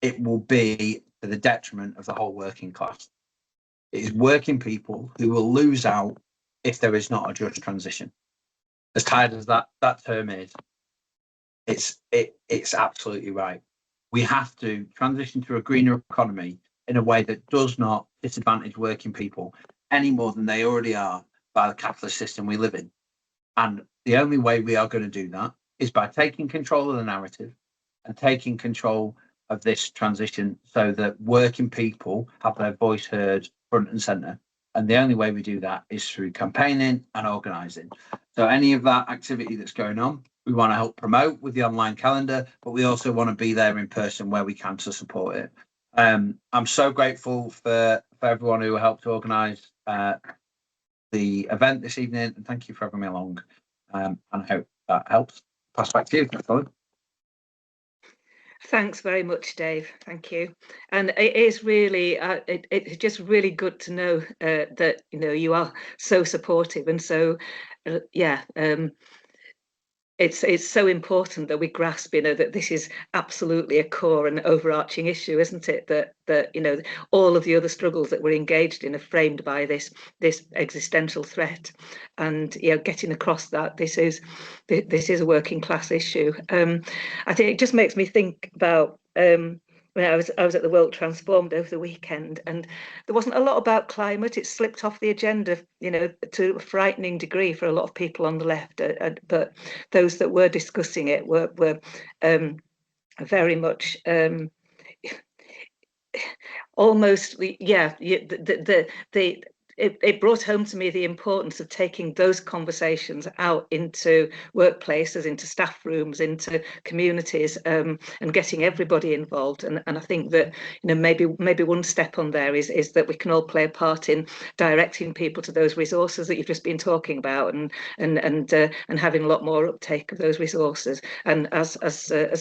H: it will be to the detriment of the whole working class. It is working people who will lose out if there is not a just transition. As tired as that term is, it's absolutely right. We have to transition to a greener economy in a way that does not disadvantage working people. any more than they already are by the capitalist system we live in. And the only way we are going to do that is by taking control of the narrative and taking control of this transition so that working people have their voice heard front and centre. And the only way we do that is through campaigning and organising. So any of that activity that's going on, we want to help promote with the online calendar, but we also want to be there in person where we can to support it. I'm so grateful for everyone who helped organise the event this evening, and thank you for having me along. And I hope that helps. Pass back to you, Colin.
B: Thanks very much, Dave. Thank you. And it is really, it's just really good to know that you are so supportive, and so it's so important that we grasp, that this is absolutely a core and overarching issue, isn't it? That all of the other struggles that we're engaged in are framed by this existential threat, and getting across that this is a working class issue. I think it just makes me think about when I was at the World Transformed over the weekend, and there wasn't a lot about climate. It slipped off the agenda, to a frightening degree for a lot of people on the left. But those that were discussing it were very much almost, it brought home to me the importance of taking those conversations out into workplaces, into staff rooms, into communities, and getting everybody involved. And I think that maybe one step on there is that we can all play a part in directing people to those resources that you've just been talking about, and having a lot more uptake of those resources. And as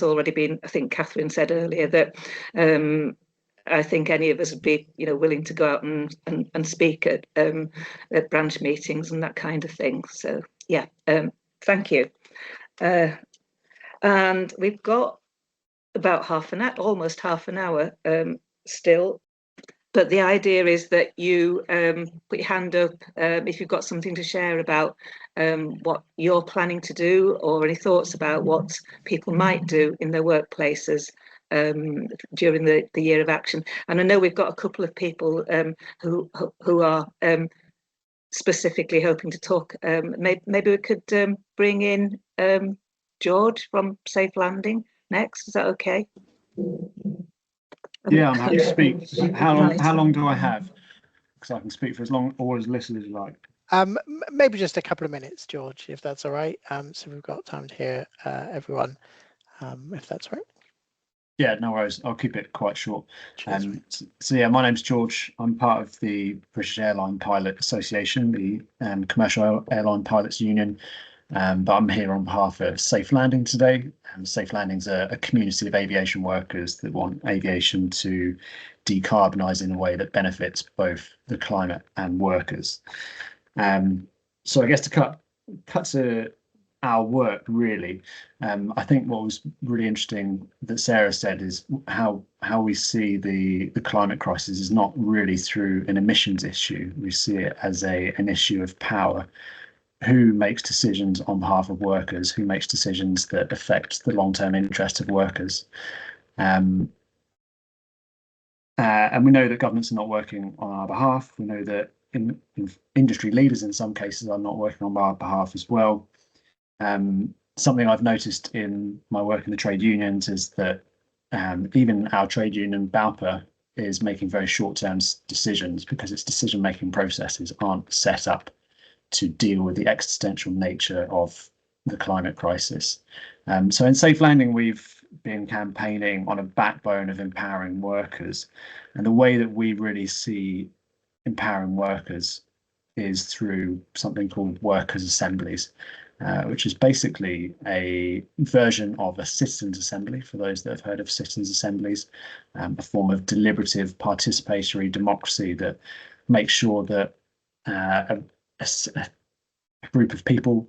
B: already been, I think Catherine said earlier, that I think any of us would be, willing to go out and speak at branch meetings and that kind of thing. So yeah, thank you. And we've got about almost half an hour still. But the idea is that you put your hand up if you've got something to share about what you're planning to do, or any thoughts about what people might do in their workplaces during the year of action. And I know we've got a couple of people who are specifically hoping to talk. Maybe we could bring in George from Safe Landing next. Is that okay?
G: Yeah, I'm happy to speak. How long do I have? Because I can speak for as long or as little as you like.
A: Maybe just a couple of minutes, George, if that's all right. So we've got time to hear everyone, if that's all right.
G: Yeah, no worries. I'll keep it quite short.
A: So
G: yeah, my name's George. I'm part of the British Airline Pilot Association, the Commercial Airline Pilots Union, but I'm here on behalf of Safe Landing today. Safe Landing's a community of aviation workers that want aviation to decarbonise in a way that benefits both the climate and workers. So I guess to cut to our work, really, I think what was really interesting that Sarah said is how we see the climate crisis is not really through an emissions issue. We see it as an issue of power. Who makes decisions on behalf of workers? Who makes decisions that affect the long-term interest of workers? And we know that governments are not working on our behalf. We know that industry leaders in some cases are not working on our behalf as well. Something I've noticed in my work in the trade unions is that even our trade union, BALPA, is making very short-term decisions because its decision-making processes aren't set up to deal with the existential nature of the climate crisis. So in Safe Landing, we've been campaigning on a backbone of empowering workers. And the way that we really see empowering workers is through something called workers' assemblies, which is basically a version of a citizens' assembly, for those that have heard of citizens' assemblies, a form of deliberative participatory democracy that makes sure that a group of people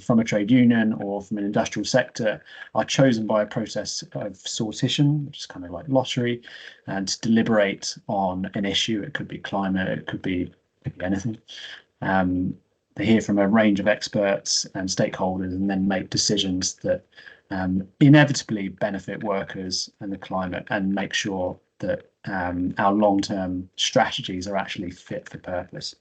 G: from a trade union or from an industrial sector are chosen by a process of sortition, which is kind of like lottery, and to deliberate on an issue. It could be climate, it could be anything. They hear from a range of experts and stakeholders and then make decisions that inevitably benefit workers and the climate, and make sure that our long-term strategies are actually fit for purpose.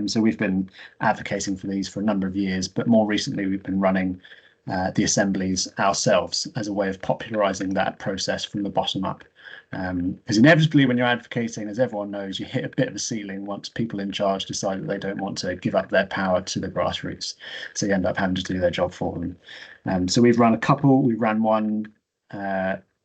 G: So we've been advocating for these for a number of years, but more recently we've been running the assemblies ourselves as a way of popularising that process from the bottom up. Because inevitably when you're advocating, as everyone knows, you hit a bit of a ceiling once people in charge decide that they don't want to give up their power to the grassroots. So you end up having to do their job for them. So we've run a couple. We ran one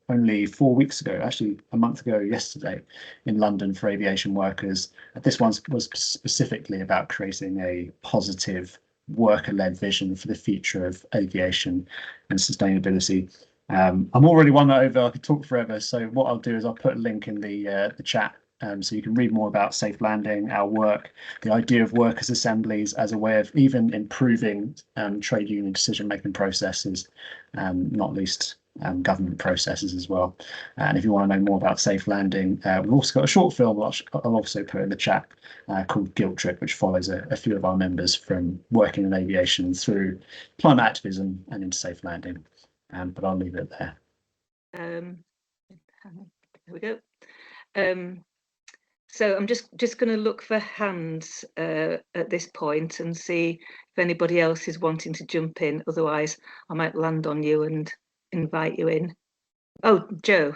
G: only 4 weeks ago, actually a month ago yesterday, in London for aviation workers. This one was specifically about creating a positive worker-led vision for the future of aviation and sustainability. I'm already won that over. I could talk forever. So what I'll do is I'll put a link in the chat so you can read more about Safe Landing, our work, the idea of workers' assemblies as a way of even improving trade union decision-making processes, not least government processes as well. And if you want to know more about Safe Landing, we've also got a short film which I'll also put in the chat called Guilt Trip, which follows a few of our members from working in aviation through climate activism and into Safe Landing. But I'll leave it there.
B: There we go. So I'm just going to look for hands at this point and see if anybody else is wanting to jump in. Otherwise, I might land on you and invite you in. Oh, Joe,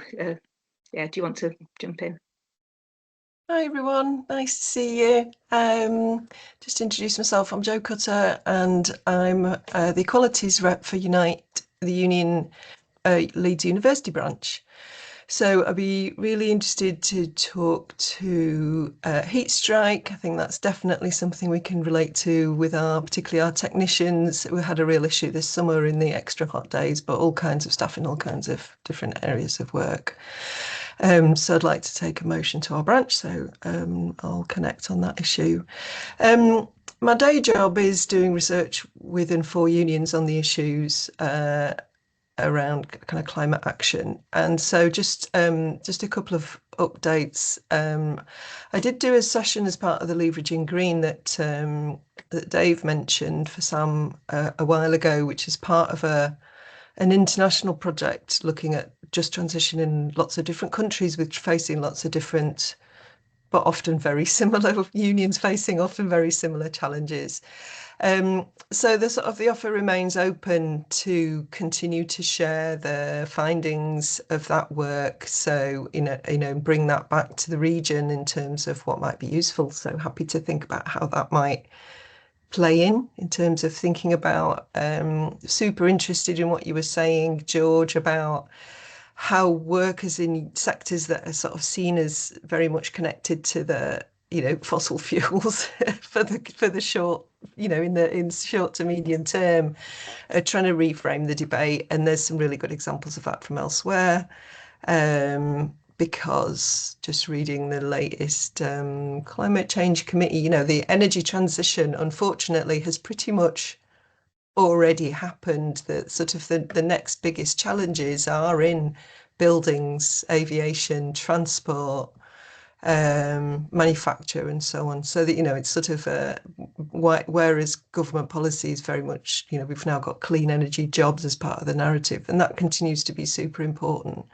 B: yeah, do you want to jump in?
I: Hi everyone, nice to see you. Just to introduce myself, I'm Jo Cutter and I'm the Equalities Rep for Unite, the Union Leeds University branch. So I'd be really interested to talk to heat strike. I think that's definitely something we can relate to with particularly our technicians. We had a real issue this summer in the extra hot days, but all kinds of staff in all kinds of different areas of work. So I'd like to take a motion to our branch, so I'll connect on that issue. My day job is doing research with and for unions on the issues around kind of climate action, and so just a couple of updates. I did do a session as part of the Leveraging Green that Dave mentioned for Sam a while ago, which is part of an international project looking at just transition in lots of different countries with facing lots of different but often very similar unions facing often very similar challenges. So the offer remains open to continue to share the findings of that work. So bring that back to the region in terms of what might be useful. So happy to think about how that might play in terms of thinking about. Super interested in what you were saying, George, about how workers in sectors that are sort of seen as very much connected to the fossil fuels for the short, in short to medium term, are trying to reframe the debate. And there's some really good examples of that from elsewhere. Because just reading the latest climate change committee, the energy transition, unfortunately, has pretty much already happened. That sort of the next biggest challenges are in buildings, aviation, transport, manufacture, and so on. So that it's sort of whereas government policy is very much we've now got clean energy jobs as part of the narrative, and that continues to be super important.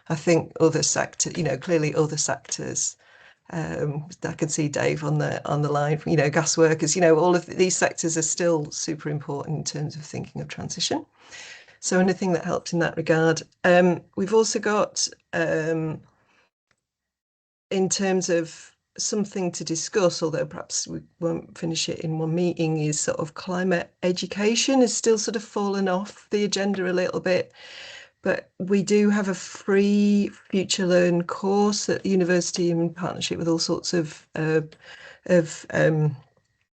I: I think other sectors, clearly other sectors. I can see Dave on the line. Gas workers. All of these sectors are still super important in terms of thinking of transition. So anything that helps in that regard. We've also got, in terms of something to discuss, although perhaps we won't finish it in one meeting, is sort of climate education has still sort of fallen off the agenda a little bit. But we do have a free Future Learn course at the university in partnership with all sorts of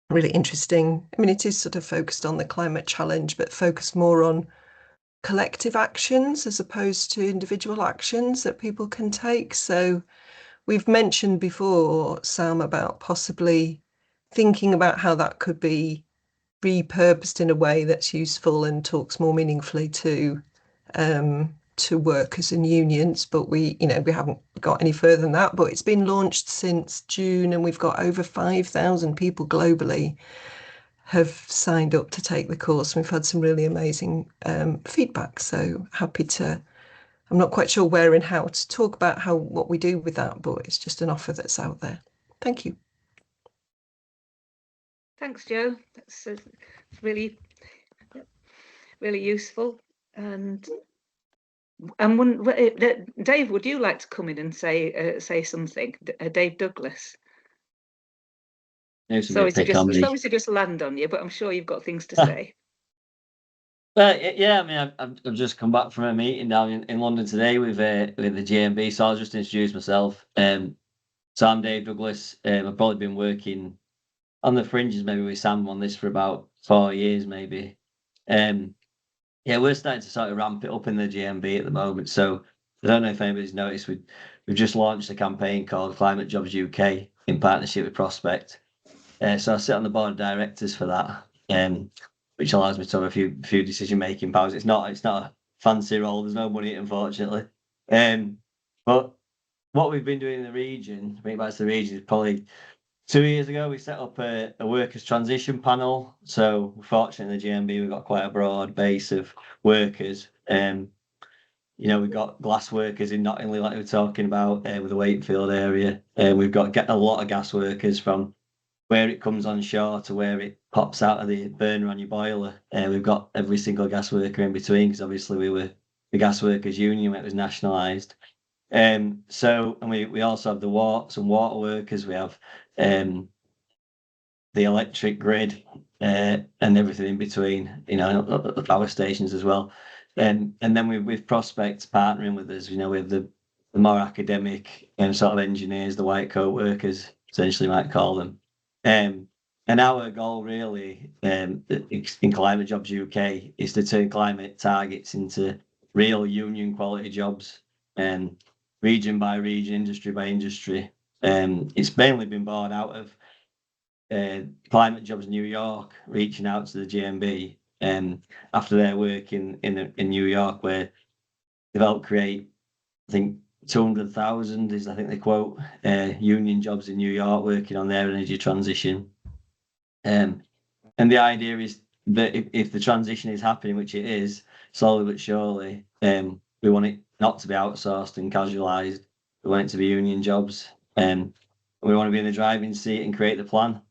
I: really interesting. I mean, it is sort of focused on the climate challenge, but focused more on collective actions as opposed to individual actions that people can take. So we've mentioned before, Sam, about possibly thinking about how that could be repurposed in a way that's useful and talks more meaningfully to workers and unions, but we haven't got any further than that. But it's been launched since June, and we've got over 5,000 people globally have signed up to take the course. We've had some really amazing feedback, so happy to I'm not quite sure where and how to talk about what we do with that, but it's just an offer that's out there. Thank you.
B: Thanks, Jo. That's really useful. And Dave, would you like to come in and say something? Dave Douglas. Sorry to just land on you, but I'm sure you've got things to say.
J: Yeah, I mean, I've just come back from a meeting down in London today with the GMB, so I'll just introduce myself. So I'm Dave Douglas. I've probably been working on the fringes maybe with Sam on this for about 4 years, maybe. Yeah, we're starting to sort of ramp it up in the GMB at the moment. So I don't know if anybody's noticed, we've just launched a campaign called Climate Jobs UK in partnership with Prospect. So I sit on the board of directors for that, which allows me to have a few decision-making powers. It's not a fancy role. There's no money, unfortunately. But what we've been doing in the region, I think back to the region, is probably 2 years ago, we set up a workers' transition panel. So fortunately, in the GMB, we've got quite a broad base of workers. We've got glass workers in Nottingham, like we were talking about, with the Wakefield area. We've got a lot of gas workers from where it comes on shore to where it pops out of the burner on your boiler. We've got every single gas worker in between, because obviously we were the gas workers union when it was nationalised. And we also have some water workers. We have the electric grid and everything in between, the power stations as well. And then with Prospects partnering with us, we have the more academic sort of engineers, the white coat workers, essentially might call them. And our goal really in Climate Jobs UK is to turn climate targets into real union quality jobs, region by region, industry by industry. It's mainly been born out of Climate Jobs New York reaching out to the GMB after their work in New York, where they've helped create, I think, 200,000 is, I think they quote, union jobs in New York working on their energy transition. And the idea is that if the transition is happening, which it is, slowly but surely, we want it not to be outsourced and casualised. We want it to be union jobs. We want to be in the driving seat and create the plan.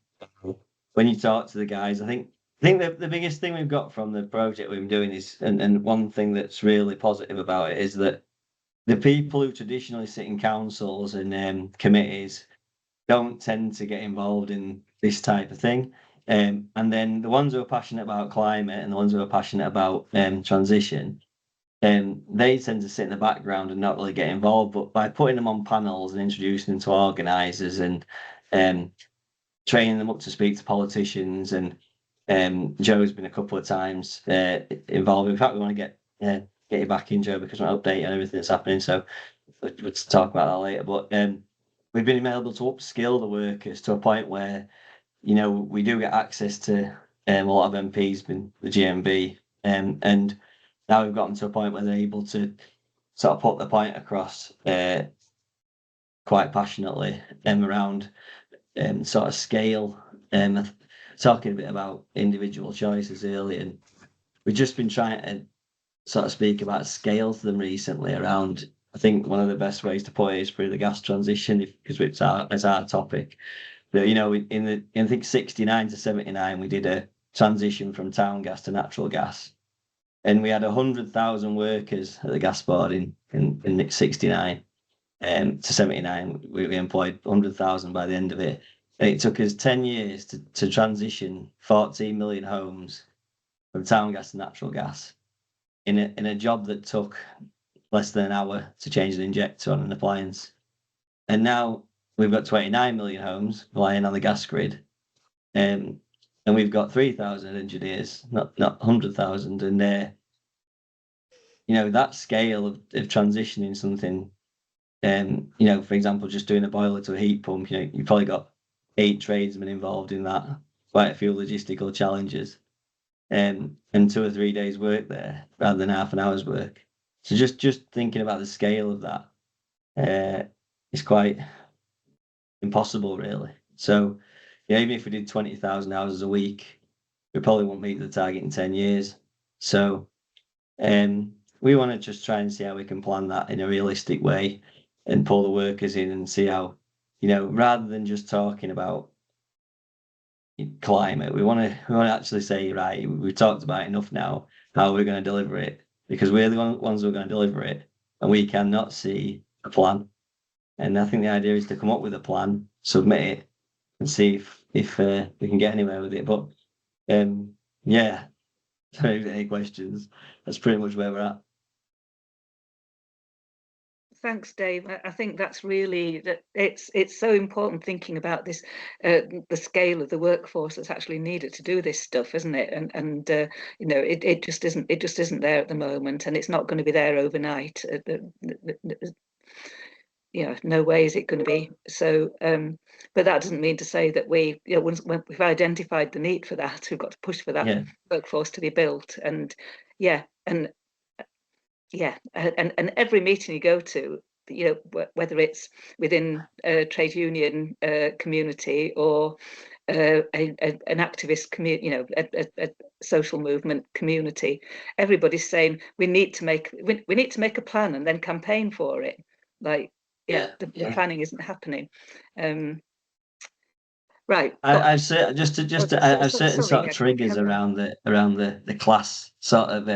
J: When you talk to the guys, I think the biggest thing we've got from the project we've been doing is, and one thing that's really positive about it is that the people who traditionally sit in councils and committees don't tend to get involved in this type of thing. And then the ones who are passionate about climate and the ones who are passionate about transition, they tend to sit in the background and not really get involved. But by putting them on panels and introducing them to organisers and training them up to speak to politicians, and Joe's been a couple of times involved. In fact, we want to get you back in, Joe, because we're updating on everything that's happening. So we'll talk about that later. But we've been able to upskill the workers to a point where, we do get access to a lot of MPs in the GMB. And now we've gotten to a point where they're able to sort of put the point across quite passionately around sort of scale. Talking a bit about individual choices earlier, and we've just been trying to sort of speak about scale to them recently around, I think one of the best ways to put it is through the gas transition, because it's our topic. But, in I think 69 to 79, we did a transition from town gas to natural gas. And we had 100,000 workers at the gas board in 69 to 79. We employed 100,000 by the end of it. And it took us 10 years to transition 14 million homes from town gas to natural gas in a job that took less than an hour to change an injector on an appliance. And now we've got 29 million homes relying on the gas grid. And we've got 3,000 engineers, not 100,000. And that scale of transitioning something, for example, just doing a boiler to a heat pump, you've probably got 8 tradesmen involved in that, quite a few logistical challenges, and 2 or 3 days work there rather than half an hour's work. So just thinking about the scale of that is quite impossible, really. So even if we did 20,000 hours a week, we probably won't meet the target in 10 years. So we want to just try and see how we can plan that in a realistic way and pull the workers in and see how, rather than just talking about climate, we want to actually say, right, we've talked about enough now, how we're going to deliver it, because we're the ones who are going to deliver it, and we cannot see a plan. And I think the idea is to come up with a plan, submit it, and see if we can get anywhere with it. But yeah, any questions? That's pretty much where we're at.
B: Thanks, Dave. I think that's really it's so important thinking about this, the scale of the workforce that's actually needed to do this stuff, isn't it? And it just isn't there at the moment, and it's not going to be there overnight. No way is it going to be. So, but that doesn't mean to say that once we've identified the need for that, we've got to push for that workforce to be built. And and every meeting you go to, whether it's within a trade union community or an activist community, a social movement community, everybody's saying we need to make a plan and then campaign for it. Like, the planning isn't happening. Right.
J: I've certain sort of triggers around the class sort of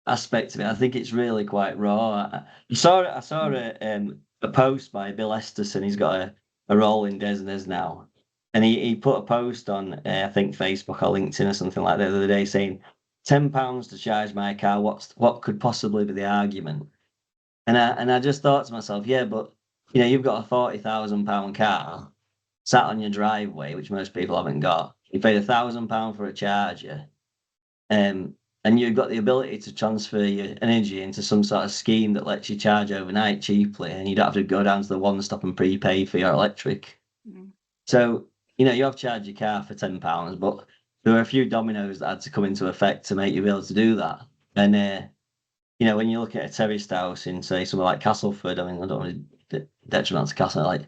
J: aspect of it. I think it's really quite raw. I saw a post by Bill Esterson. He's got a role in Desnes now, and he put a post on I think Facebook or LinkedIn or something like that the other day saying £10 to charge my car. What could possibly be the argument? And I just thought to myself, yeah, but you've got a £40,000 car sat on your driveway, which most people haven't got. You paid £1,000 for a charger, and you've got the ability to transfer your energy into some sort of scheme that lets you charge overnight cheaply, and you don't have to go down to the one stop and prepay for your electric. Mm. So, you have charged your car for £10, but there were a few dominoes that had to come into effect to make you be able to do that. And, when you look at a terraced house in, say, somewhere like Castleford, I mean, I don't want to detriment to Castle, like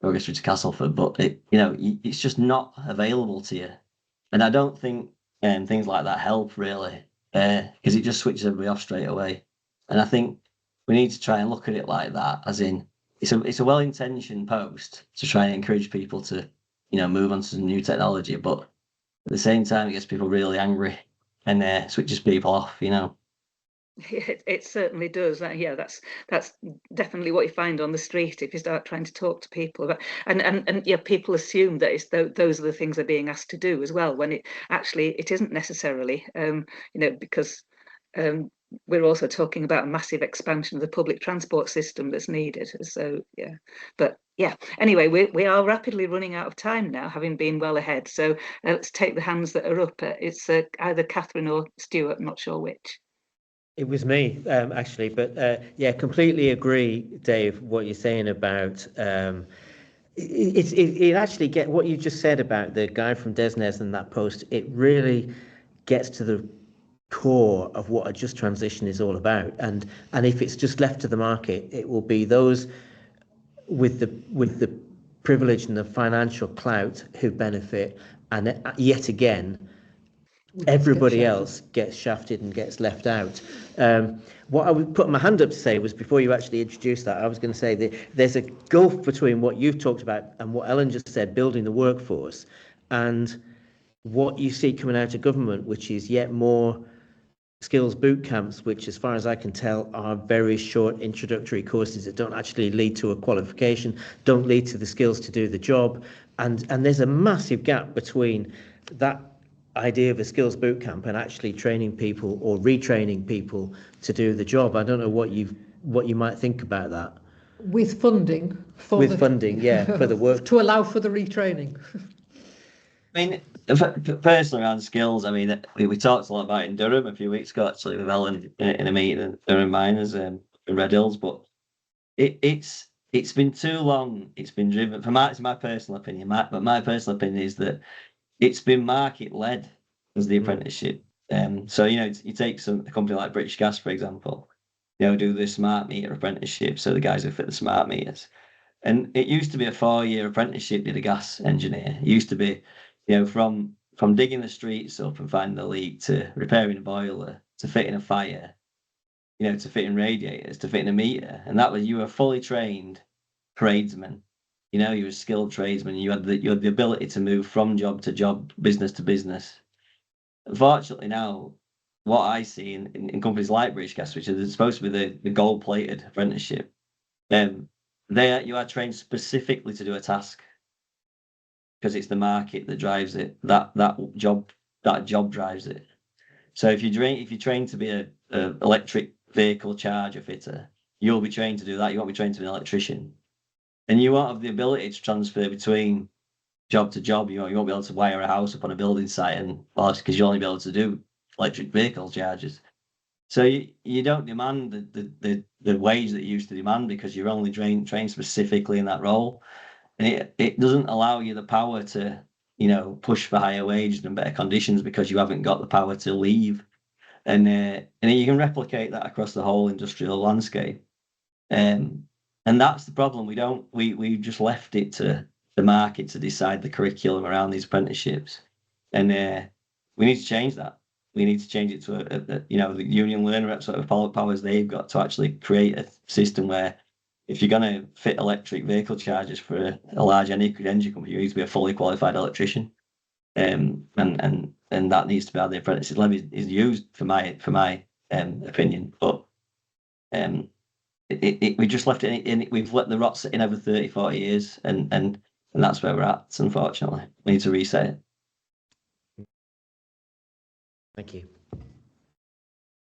J: Yorkshire to Castleford, but it's just not available to you. And I don't think things like that help really, because it just switches everybody off straight away. And I think we need to try and look at it like that, as in it's a well-intentioned post to try and encourage people to move on to some new technology, but at the same time it gets people really angry and switches people off.
B: It certainly does. That's definitely what you find on the street if you start trying to talk to people about, and people assume that those are the things they're being asked to do as well, when it isn't necessarily, because we're also talking about a massive expansion of the public transport system that's needed. So anyway, we are rapidly running out of time now, having been well ahead. So let's take the hands that are up. It's either Catherine or Stuart, I'm not sure which.
K: It was me, actually, but completely agree, Dave, what you're saying about it actually get what you just said about the guy from Desnes and that post. It really gets to the core of what a just transition is all about. And if it's just left to the market, it will be those with the privilege and the financial clout who benefit, and yet again, everybody else gets shafted and gets left out. What I would put my hand up to say was, before you actually introduced that, I was going to say that there's a gulf between what you've talked about and what Ellen just said, building the workforce, and what you see coming out of government, which is yet more skills boot camps, which, as far as I can tell, are very short introductory courses that don't actually lead to a qualification, don't lead to the skills to do the job. And there's a massive gap between that idea of a skills boot camp and actually training people or retraining people to do the job. I don't know what you might think about that.
D: With funding for
K: the work
D: to allow for the retraining.
J: I mean, personally around skills, I mean, we talked a lot about it in Durham a few weeks ago, actually, with Ellen in a meeting at Durham Miners in Red Hills, but it's been too long. It's been driven, it's my personal opinion, but my personal opinion is that it's been market-led as the apprenticeship. So, you take a company like British Gas, for example, do the smart meter apprenticeship, so the guys who fit the smart meters. And it used to be a 4-year apprenticeship, did a gas engineer. It used to be, from digging the streets up and finding the leak, to repairing a boiler, to fitting a fire. you know, to fit in radiators, to fit in a meter, and that was, you were a fully trained tradesman. You know, you were a skilled tradesman. You had the ability to move from job to job, business to business. Unfortunately, now what I see in companies like British Gas, which is supposed to be the gold-plated apprenticeship, you are trained specifically to do a task because it's the market that drives it. That job drives it. So if you're trained to be a electric vehicle charger fitter, you'll be trained to do that. You won't be trained to be an electrician, and you won't have the ability to transfer between job to job. You won't be able to wire a house up on a building site, and because you'll only be able to do electric vehicle chargers. So you don't demand the wage that you used to demand because you're only trained specifically in that role, and it doesn't allow you the power to, you know, push for higher wages and better conditions because you haven't got the power to leave, and you can replicate that across the whole industrial landscape, and that's the problem. We just left it to the market to decide the curriculum around these apprenticeships, and we need to change that. We need to change it to you know, the union learner rep sort of powers they've got to actually create a system where if you're going to fit electric vehicle chargers for a large energy company, you need to be a fully qualified electrician, and that needs to be how the apprentices levy is used, for my opinion. But we just left it in. We've let the rot sit in over 30, 40 years, and that's where we're at. Unfortunately, we need to reset it.
K: Thank you.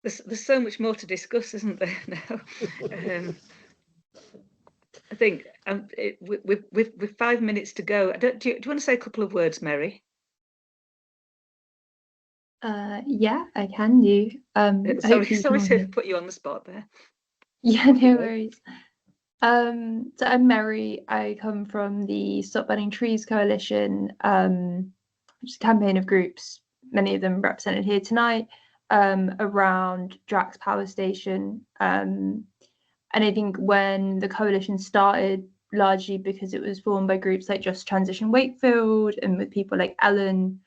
B: There's so much more to discuss, isn't there? Now, I think with 5 minutes to go. Do you want to say a couple of words, Mary?
L: Yeah, I can do.
B: Sorry to put you on the spot there.
L: Yeah, no worries. So I'm Mary. I come from the Stop Burning Trees Coalition, which is a campaign of groups, many of them represented here tonight, around Drax Power Station. And I think when the coalition started, largely because it was formed by groups like Just Transition Wakefield and with people like Ellen,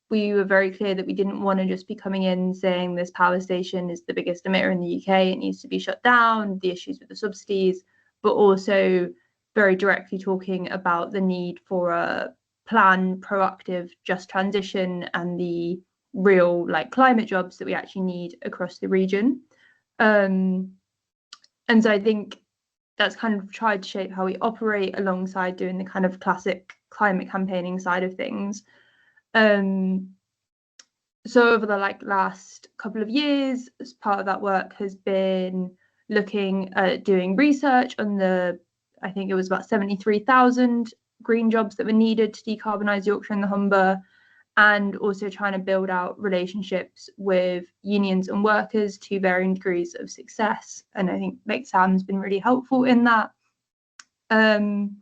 L: we were very clear that we didn't want to just be coming in saying this power station is the biggest emitter in the UK, it needs to be shut down, the issues with the subsidies, but also very directly talking about the need for a planned, proactive, just transition and the real climate jobs that we actually need across the region. And so I think that's kind of tried to shape how we operate alongside doing the kind of classic climate campaigning side of things. So over the last couple of years, as part of that work has been looking at doing research on I think it was about 73,000 green jobs that were needed to decarbonise Yorkshire and the Humber, and also trying to build out relationships with unions and workers to varying degrees of success. And I think Sam's been really helpful in that. And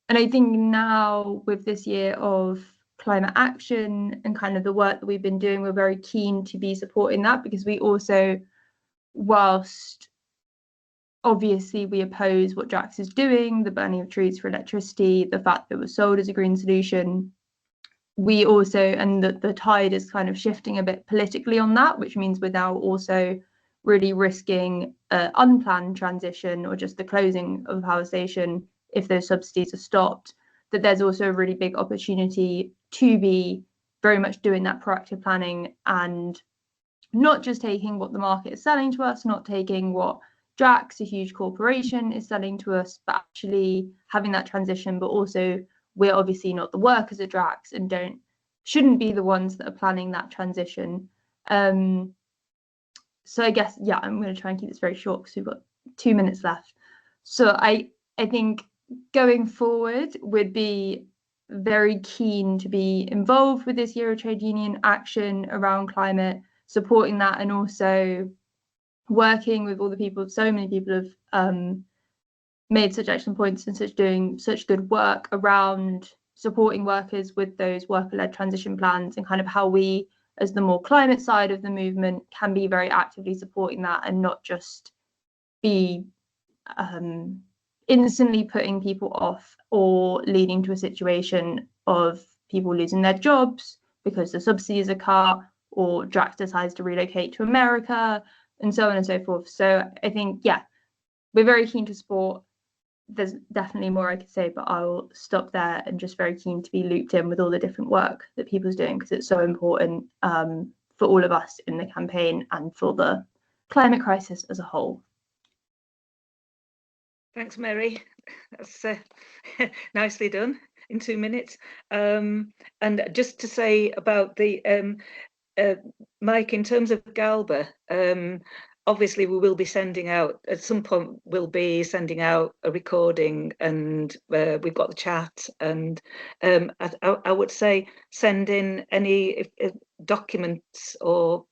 L: I think now with this year of climate action and kind of the work that we've been doing, we're very keen to be supporting that, because we also, whilst obviously we oppose what Drax is doing, the burning of trees for electricity, the fact that it was sold as a green solution, we also, and the tide is kind of shifting a bit politically on that, which means we're now also really risking unplanned transition or just the closing of a power station if those subsidies are stopped, that there's also a really big opportunity to be very much doing that proactive planning and not just taking what the market is selling to us, not taking what Drax, a huge corporation, is selling to us, but actually having that transition. But also, we're obviously not the workers at Drax and shouldn't be the ones that are planning that transition. So I guess, yeah, I'm going to try and keep this very short because we've got 2 minutes left. So I think going forward, we'd be very keen to be involved with this year of trade union action around climate, supporting that, and also working with all the people. So many people have made such excellent points and doing such good work around supporting workers with those worker-led transition plans, and kind of how we, as the more climate side of the movement, can be very actively supporting that and not just be instantly putting people off or leading to a situation of people losing their jobs because the subsidies are cut or Drax decides to relocate to America. and so on and so forth. So I think, yeah, we're very keen to support. There's definitely more I could say, but I'll stop there, and just very keen to be looped in with all the different work that people's doing, because it's so important for all of us in the campaign and for the climate crisis as a whole.
B: Thanks, Mary. That's nicely done in 2 minutes. And just to say about the Mike, in terms of Galba, obviously we will be sending out, at some point we'll be sending out a recording, and we've got the chat, and I would say send in any documents or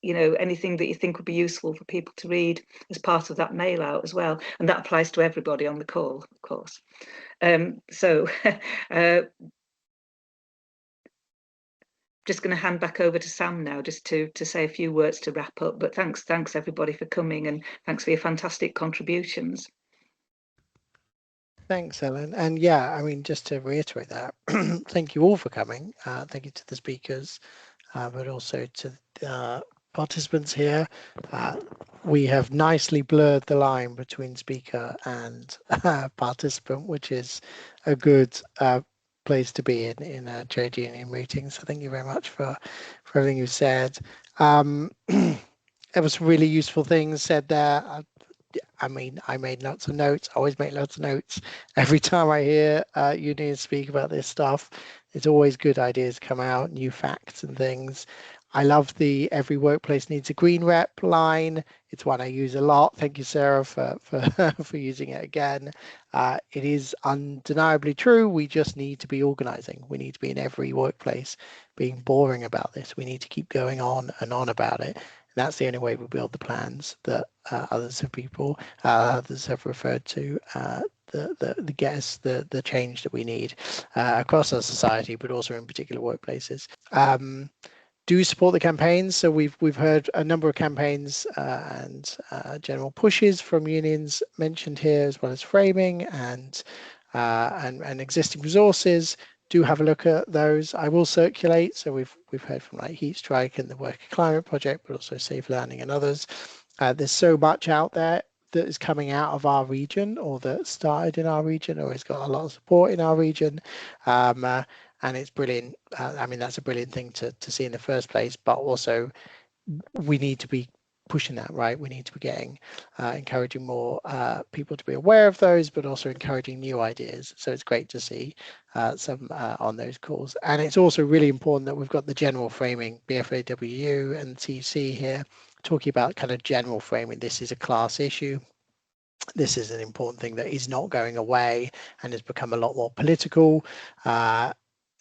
B: anything that you think would be useful for people to read as part of that mail out as well, and that applies to everybody on the call, of course. So just going to hand back over to Sam now, just to say a few words to wrap up. But thanks everybody for coming, and thanks for your fantastic contributions.
A: Thanks, Ellen. And yeah, I mean, just to reiterate that, thank you all for coming. Thank you to the speakers, but also to the participants here. We have nicely blurred the line between speaker and participant, which is a good place to be in a trade union meeting. So thank you very much for everything you said. There was some really useful things said there. I mean, I made lots of notes. I always make lots of notes every time I hear unions speak about this stuff. It's always good ideas come out, new facts and things. I love the every workplace needs a green rep line. It's one I use a lot. Thank you, Sarah, for using it again. It is undeniably true. We just need to be organising. We need to be in every workplace being boring about this. We need to keep going on and on about it. And that's the only way we build the plans that others have referred to. The change that we need across our society, but also in particular workplaces. Do support the campaigns. So we've heard a number of campaigns and general pushes from unions mentioned here, as well as framing and existing resources. Do have a look at those. I will circulate. So we've heard from like Heat Strike and the Worker Climate Project, but also Safe Learning and others. There's so much out there that is coming out of our region, or that started in our region, or has got a lot of support in our region. And it's brilliant. I mean, that's a brilliant thing to see in the first place, but also we need to be pushing that, right? We need to be getting, encouraging more people to be aware of those, but also encouraging new ideas. So it's great to see some on those calls. And it's also really important that we've got the general framing, BFAWU and TUC here, talking about kind of general framing. This is a class issue. This is an important thing that is not going away and has become a lot more political.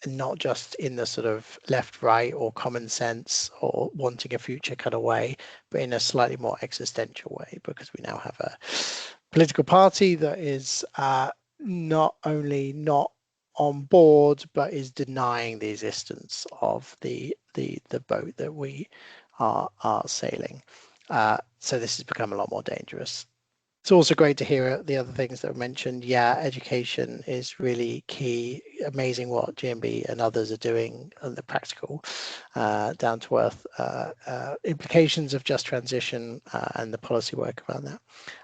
A: Not just in the sort of left, right, or common sense, or wanting a future kind of way, but in a slightly more existential way, because we now have a political party that is not only not on board, but is denying the existence of the boat that we are sailing. So this has become a lot more dangerous. It's also great to hear the other things that were mentioned. Yeah, education is really key. Amazing what GMB and others are doing on the practical, down to earth implications of just transition and the policy work around that.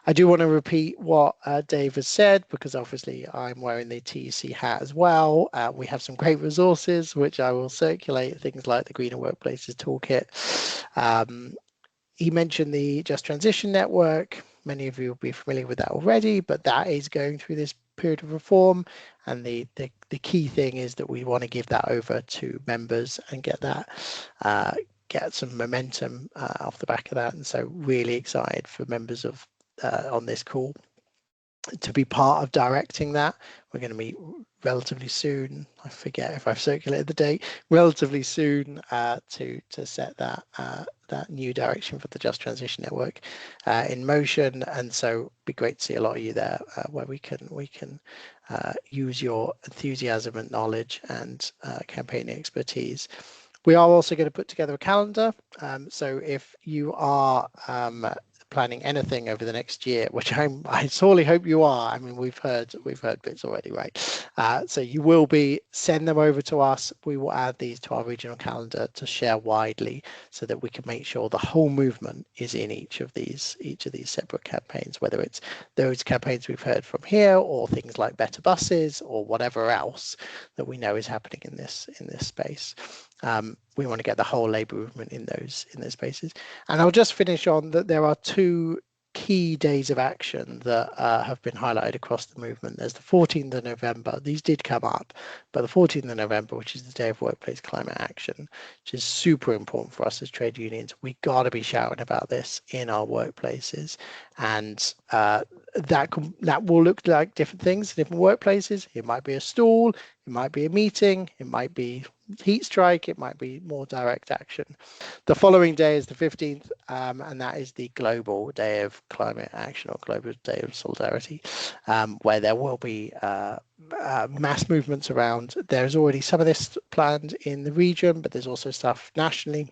A: I do want to repeat what Dave has said, because obviously I'm wearing the TUC hat as well. We have some great resources, which I will circulate, things like the Greener Workplaces Toolkit. He mentioned the Just Transition Network. Many of you will be familiar with that already, but that is going through this period of reform. And the key thing is that we want to give that over to members and get that, get some momentum off the back of that. And so really excited for members of on this call to be part of directing that. We're going to meet relatively soon. I forget if I've circulated the date. Relatively soon to set that that new direction for the Just Transition Network in motion. And so it'd be great to see a lot of you there, where we can use your enthusiasm and knowledge and campaigning expertise. We are also going to put together a calendar. So if you are planning anything over the next year, which I sorely hope you are. I mean, we've heard bits already, right? So you will be, send them over to us. We will add these to our regional calendar to share widely, so that we can make sure the whole movement is in each of these separate campaigns, whether it's those campaigns we've heard from here, or things like better buses, or whatever else that we know is happening in this space. We want to get the whole labour movement in those spaces. And I'll just finish on that there are two key days of action that have been highlighted across the movement. There's the 14th of November. These did come up, but the 14th of November, which is the Day of Workplace Climate Action, which is super important for us as trade unions. We got to be shouting about this in our workplaces, and that will look like different things in different workplaces. It might be a stall, it might be a meeting, it might be heat strike, it might be more direct action. The following day is the 15th, and that is the Global Day of Climate Action, or Global Day of Solidarity, where there will be mass movements around. There's already some of this planned in the region, but there's also stuff nationally.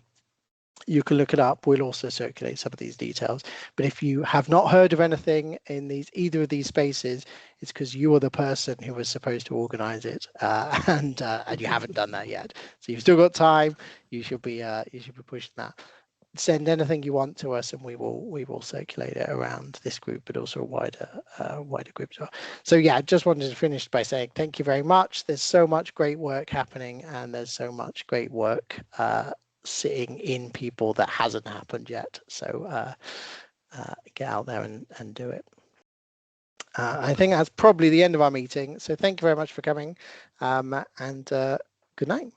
A: You can look it up. We'll also circulate some of these details. But if you have not heard of anything in either of these spaces, it's because you are the person who was supposed to organise it, and you haven't done that yet. So you've still got time. You should be pushing that. Send anything you want to us, and we will circulate it around this group, but also a wider group as well. So yeah, I just wanted to finish by saying thank you very much. There's so much great work happening, and there's so much great work sitting in people that hasn't happened yet. So get out there and do it. I think that's probably the end of our meeting. So thank you very much for coming, and good night.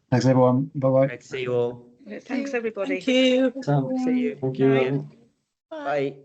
G: Thanks, everyone. Bye-bye.
K: Great to see you all.
B: Thanks, everybody.
C: Thank you.
K: See you.
J: Thank you.
K: Bye.